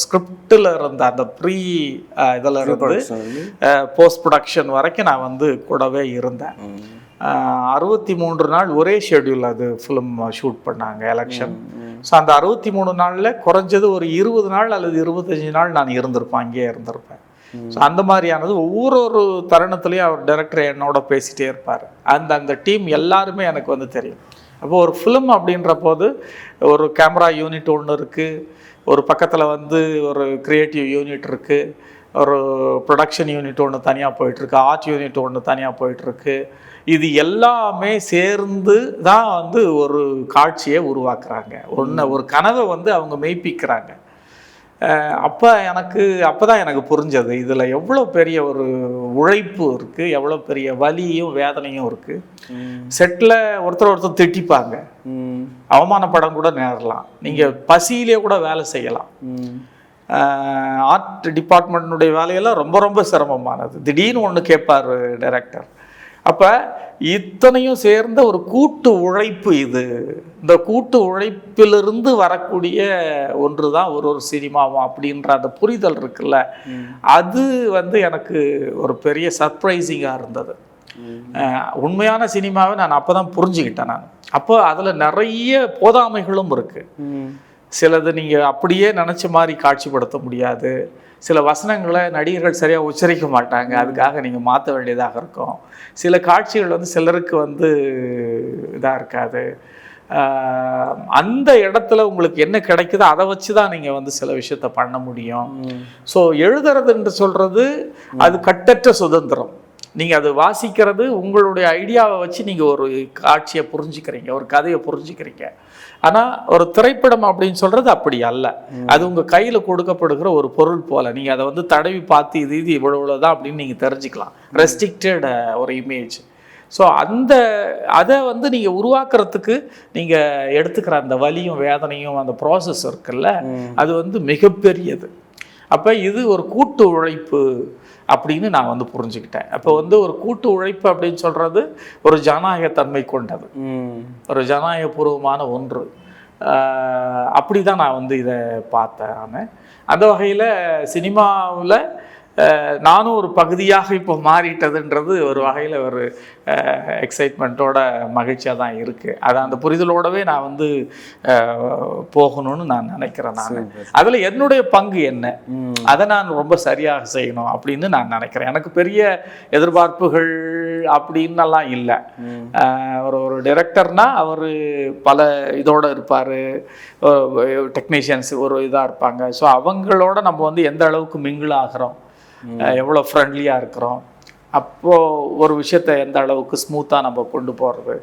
ஸ்கிரிப்டில் இருந்த அந்த இதில் இருந்து போஸ்ட் ப்ரொடக்ஷன் வரைக்கும் நான் வந்து கூடவே இருந்தேன். 63 நாள் ஒரே ஷெட்யூல் அது ஃபிலிம் ஷூட் பண்ணாங்க எலெக்ஷன். ஸோ அந்த 63 நாளில் குறைஞ்சது ஒரு 20 நாள் அல்லது 25 நாள் நான் இருந்திருப்பேன், அங்கேயே இருந்திருப்பேன். ஸோ அந்த மாதிரியானது ஒவ்வொரு தருணத்துலேயும் அவர் டைரக்டர் என்னோட பேசிகிட்டே இருப்பார். அந்த டீம் எல்லாருமே எனக்கு வந்து தெரியும். அப்போது ஒரு ஃபிலிம் அப்படின்ற போது ஒரு கேமரா யூனிட் ஒன்று இருக்குது, ஒரு பக்கத்தில் வந்து ஒரு க்ரியேட்டிவ் யூனிட் இருக்குது, ஒரு ப்ரொடக்ஷன் யூனிட் ஒன்று தனியாக போயிட்டுருக்கு, ஆர்ட் யூனிட் ஒன்று தனியாக போயிட்டுருக்கு. இது எல்லாமே சேர்ந்து தான் வந்து ஒரு காட்சியை உருவாக்குறாங்க, ஒரு கனவை வந்து அவங்க மெய்ப்பிக்கிறாங்க. அப்போ தான் எனக்கு புரிஞ்சது இதில் எவ்வளோ பெரிய ஒரு உழைப்பு இருக்குது, எவ்வளோ பெரிய வலியும் வேதனையும் இருக்குது. செட்டில் ஒருத்தர் திட்டிப்பாங்க, அவமானப்படம் கூட நேரலாம், நீங்கள் பசியிலே கூட வேலை செய்யலாம். ஆர்ட் டிபார்ட்மெண்ட்னுடைய வேலையெல்லாம் ரொம்ப ரொம்ப சிரமமானது. திடீர்னு ஒன்று கேட்பார் டைரக்டர். அப்போ இத்தனையும் சேர்ந்த ஒரு கூட்டு உழைப்பு இது. இந்த கூட்டு உழைப்பிலிருந்து வரக்கூடிய ஒன்று தான் ஒரு சினிமாவும் அப்படின்ற அந்த புரிதல் இருக்குல்ல, அது வந்து எனக்கு ஒரு பெரிய சர்ப்ரைசிங்காக இருந்தது. உண்மையான சினிமாவை நான் அப்போ தான் புரிஞ்சுக்கிட்டேன். நான் அப்போ அதில் நிறைய போதாமைகளும் இருக்குது. சிலது நீங்கள் அப்படியே நினச்ச மாதிரி காட்சிப்படுத்த முடியாது, சில வசனங்களை நடிகர்கள் சரியாக உச்சரிக்க மாட்டாங்க, அதுக்காக நீங்கள் மாற்ற வேண்டியதாக இருக்கும். சில காட்சிகள் வந்து சிலருக்கு வந்து இதாக இருக்காது. அந்த இடத்துல உங்களுக்கு என்ன கிடைக்குதோ அதை வச்சு தான் நீங்கள் வந்து சில விஷயத்த பண்ண முடியும். ஸோ எழுதுறதுன்னு சொல்கிறது அது கட்டற்ற சுதந்திரம். நீங்கள் அது வாசிக்கிறது உங்களுடைய ஐடியாவை வச்சு நீங்கள் ஒரு காட்சியை புரிஞ்சுக்கிறீங்க, ஒரு கதையை புரிஞ்சுக்கிறீங்க. ஆனால் ஒரு திரைப்படம் அப்படின்னு சொல்கிறது அப்படி அல்ல. அது உங்கள் கையில் கொடுக்கப்படுகிற ஒரு பொருள் போல். நீங்கள் அதை வந்து தடவி பார்த்து இது இவ்வளவுதான் அப்படின்னு நீங்கள் தெரிஞ்சுக்கலாம். ரெஸ்ட்ரிக்டட் ஒரு இமேஜ். ஸோ அதை வந்து நீங்கள் உருவாக்குறதுக்கு நீங்கள் எடுத்துக்கிற அந்த வலியும் வேதனையும் அந்த ப்ராசஸ் இருக்குல்ல, அது வந்து மிகப்பெரியது. அப்போ இது ஒரு கூட்டு உழைப்பு அப்படின்னு நான் வந்து புரிஞ்சுக்கிட்டேன். அப்போ வந்து ஒரு கூட்டு உழைப்பு அப்படின்னு சொல்கிறது ஒரு ஜனநாயகத்தன்மை கொண்டது, ஒரு ஜனநாயகபூர்வமான ஒன்று. அப்படி தான் நான் வந்து இதை பார்த்தேன். நான் அந்த வகையில் சினிமாவில் நானும் ஒரு பகுதியாக இப்போ மாறிட்டதுன்றது ஒரு வகையில் ஒரு எக்ஸைட்மெண்ட்டோட மகிழ்ச்சியாக தான் இருக்குது. அது அந்த புரிதலோடவே நான் வந்து போகணும்னு நான் நினைக்கிறேன். நான் அதில் என்னுடைய பங்கு என்ன, அதை நான் ரொம்ப சரியாக செய்யணும் அப்படின்னு நான் நினைக்கிறேன். எனக்கு பெரிய எதிர்பார்ப்புகள் அப்படின்னெல்லாம் இல்லை. ஒரு டைரக்டர்னா அவர் பல இதோடு இருப்பார், டெக்னீஷியன்ஸ் ஒரு இதாக இருப்பாங்க. ஸோ அவங்களோட நம்ம வந்து எந்த அளவுக்கு மிங்கிள் ஆகிறோம், எவ்வளோ ஃப்ரெண்ட்லியாக இருக்கிறோம், அப்போது ஒரு விஷயத்தை எந்த அளவுக்கு ஸ்மூத்தாக நம்ம கொண்டு போகிறது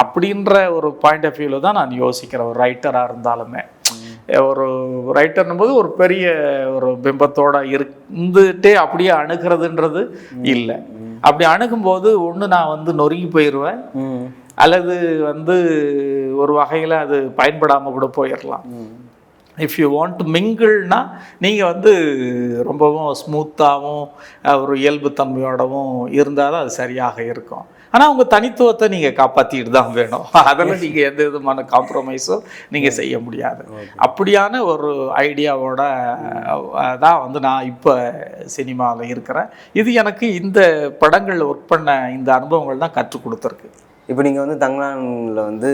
அப்படின்ற ஒரு பாயிண்ட் ஆஃப் வியூவில் தான் நான் யோசிக்கிறேன். ஒரு ரைட்டராக இருந்தாலுமே ஒரு ரைட்டர்னும் போது ஒரு பெரிய ஒரு பிம்பத்தோடு இருந்துகிட்டே அப்படியே அணுகிறதுன்றது இல்லை. அப்படி அணுகும்போது ஒன்று நான் வந்து நொறுங்கி போயிடுவேன், அல்லது வந்து ஒரு வகையில் அது பயன்படாமல் கூட போயிடலாம். இஃப் யூ வாண்ட் டு மிங்கிள்னா நீங்கள் வந்து ரொம்பவும் ஸ்மூத்தாகவும் ஒரு இயல்புத்தன்மையோடவும் இருந்தால் தான் அது சரியாக இருக்கும். ஆனால் உங்கள் தனித்துவத்தை நீங்கள் காப்பாற்றிட்டு தான் வேணும். அதெல்லாம் நீங்கள் எந்த விதமான காம்ப்ரமைஸும் நீங்கள் செய்ய முடியாது. அப்படியான ஒரு ஐடியாவோட தான் வந்து நான் இப்போ சினிமாவில் இருக்கிறேன். இது எனக்கு இந்த படங்களில் ஒர்க் பண்ண இந்த அனுபவங்கள் தான் கற்றுக் கொடுத்துருக்கு. இப்போ நீங்கள் வந்து தங்கலானில் வந்து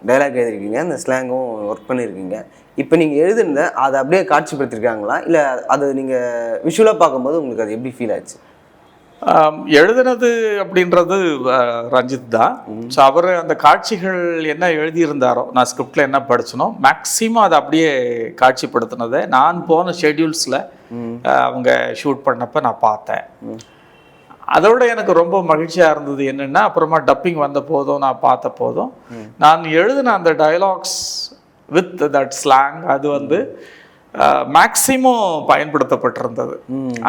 டைலாக் எழுதிருக்கீங்க, அந்த ஸ்லாங்கும் ஒர்க் பண்ணியிருக்கீங்க. இப்போ நீங்கள் எழுதுனத அதை அப்படியே காட்சிப்படுத்திருக்காங்களா, இல்லை அதை நீங்கள் விஷுவலாக பார்க்கும்போது உங்களுக்கு அது எப்படி ஃபீல் ஆச்சு? எழுதுனது அப்படின்றது ரஞ்சித் தான். ஸோ அவர் அந்த காட்சிகள் என்ன எழுதியிருந்தாரோ, நான் ஸ்கிரிப்டில் என்ன படிச்சனோ மேக்ஸிமம் அதை அப்படியே காட்சிப்படுத்தினதை நான் போன ஷெட்யூல்ஸில் அவங்க ஷூட் பண்ணப்போ நான் பார்த்தேன். அதோட எனக்கு ரொம்ப மகிழ்ச்சியாக இருந்தது என்னென்னா, அப்புறமா டப்பிங் வந்த போதும் நான் பார்த்த போதும் நான் எழுதின அந்த டயலாக்ஸ் வித் தட் ஸ்லாங் அது வந்து மேக்சிமம் பயன்படுத்தப்பட்டிருந்தது.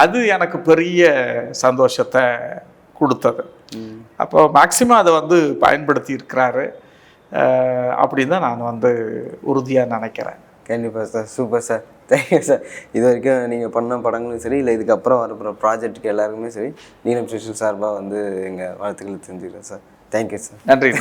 அது எனக்கு பெரிய சந்தோஷத்தை கொடுத்தது. அப்போ மேக்சிமம் அதை வந்து பயன்படுத்தி இருக்கிறாரு அப்படின்னு தான் நான் வந்து உறுதியாக நினைக்கிறேன். கண்டிப்பாக sir, super sir, thank you sir. இது வரைக்கும் நீங்கள் பண்ண படங்களும் சரி, இல்லை இதுக்கப்புறம் வரப்போகிற ப்ராஜெக்ட்டுக்கு எல்லாருக்குமே சரி, நீலம் ஸ்பெஷல் சார்பாக வந்து எங்கள் வாழ்த்துக்களை தெரிஞ்சுக்கிறேன் சார். Thank you sir. நன்றி.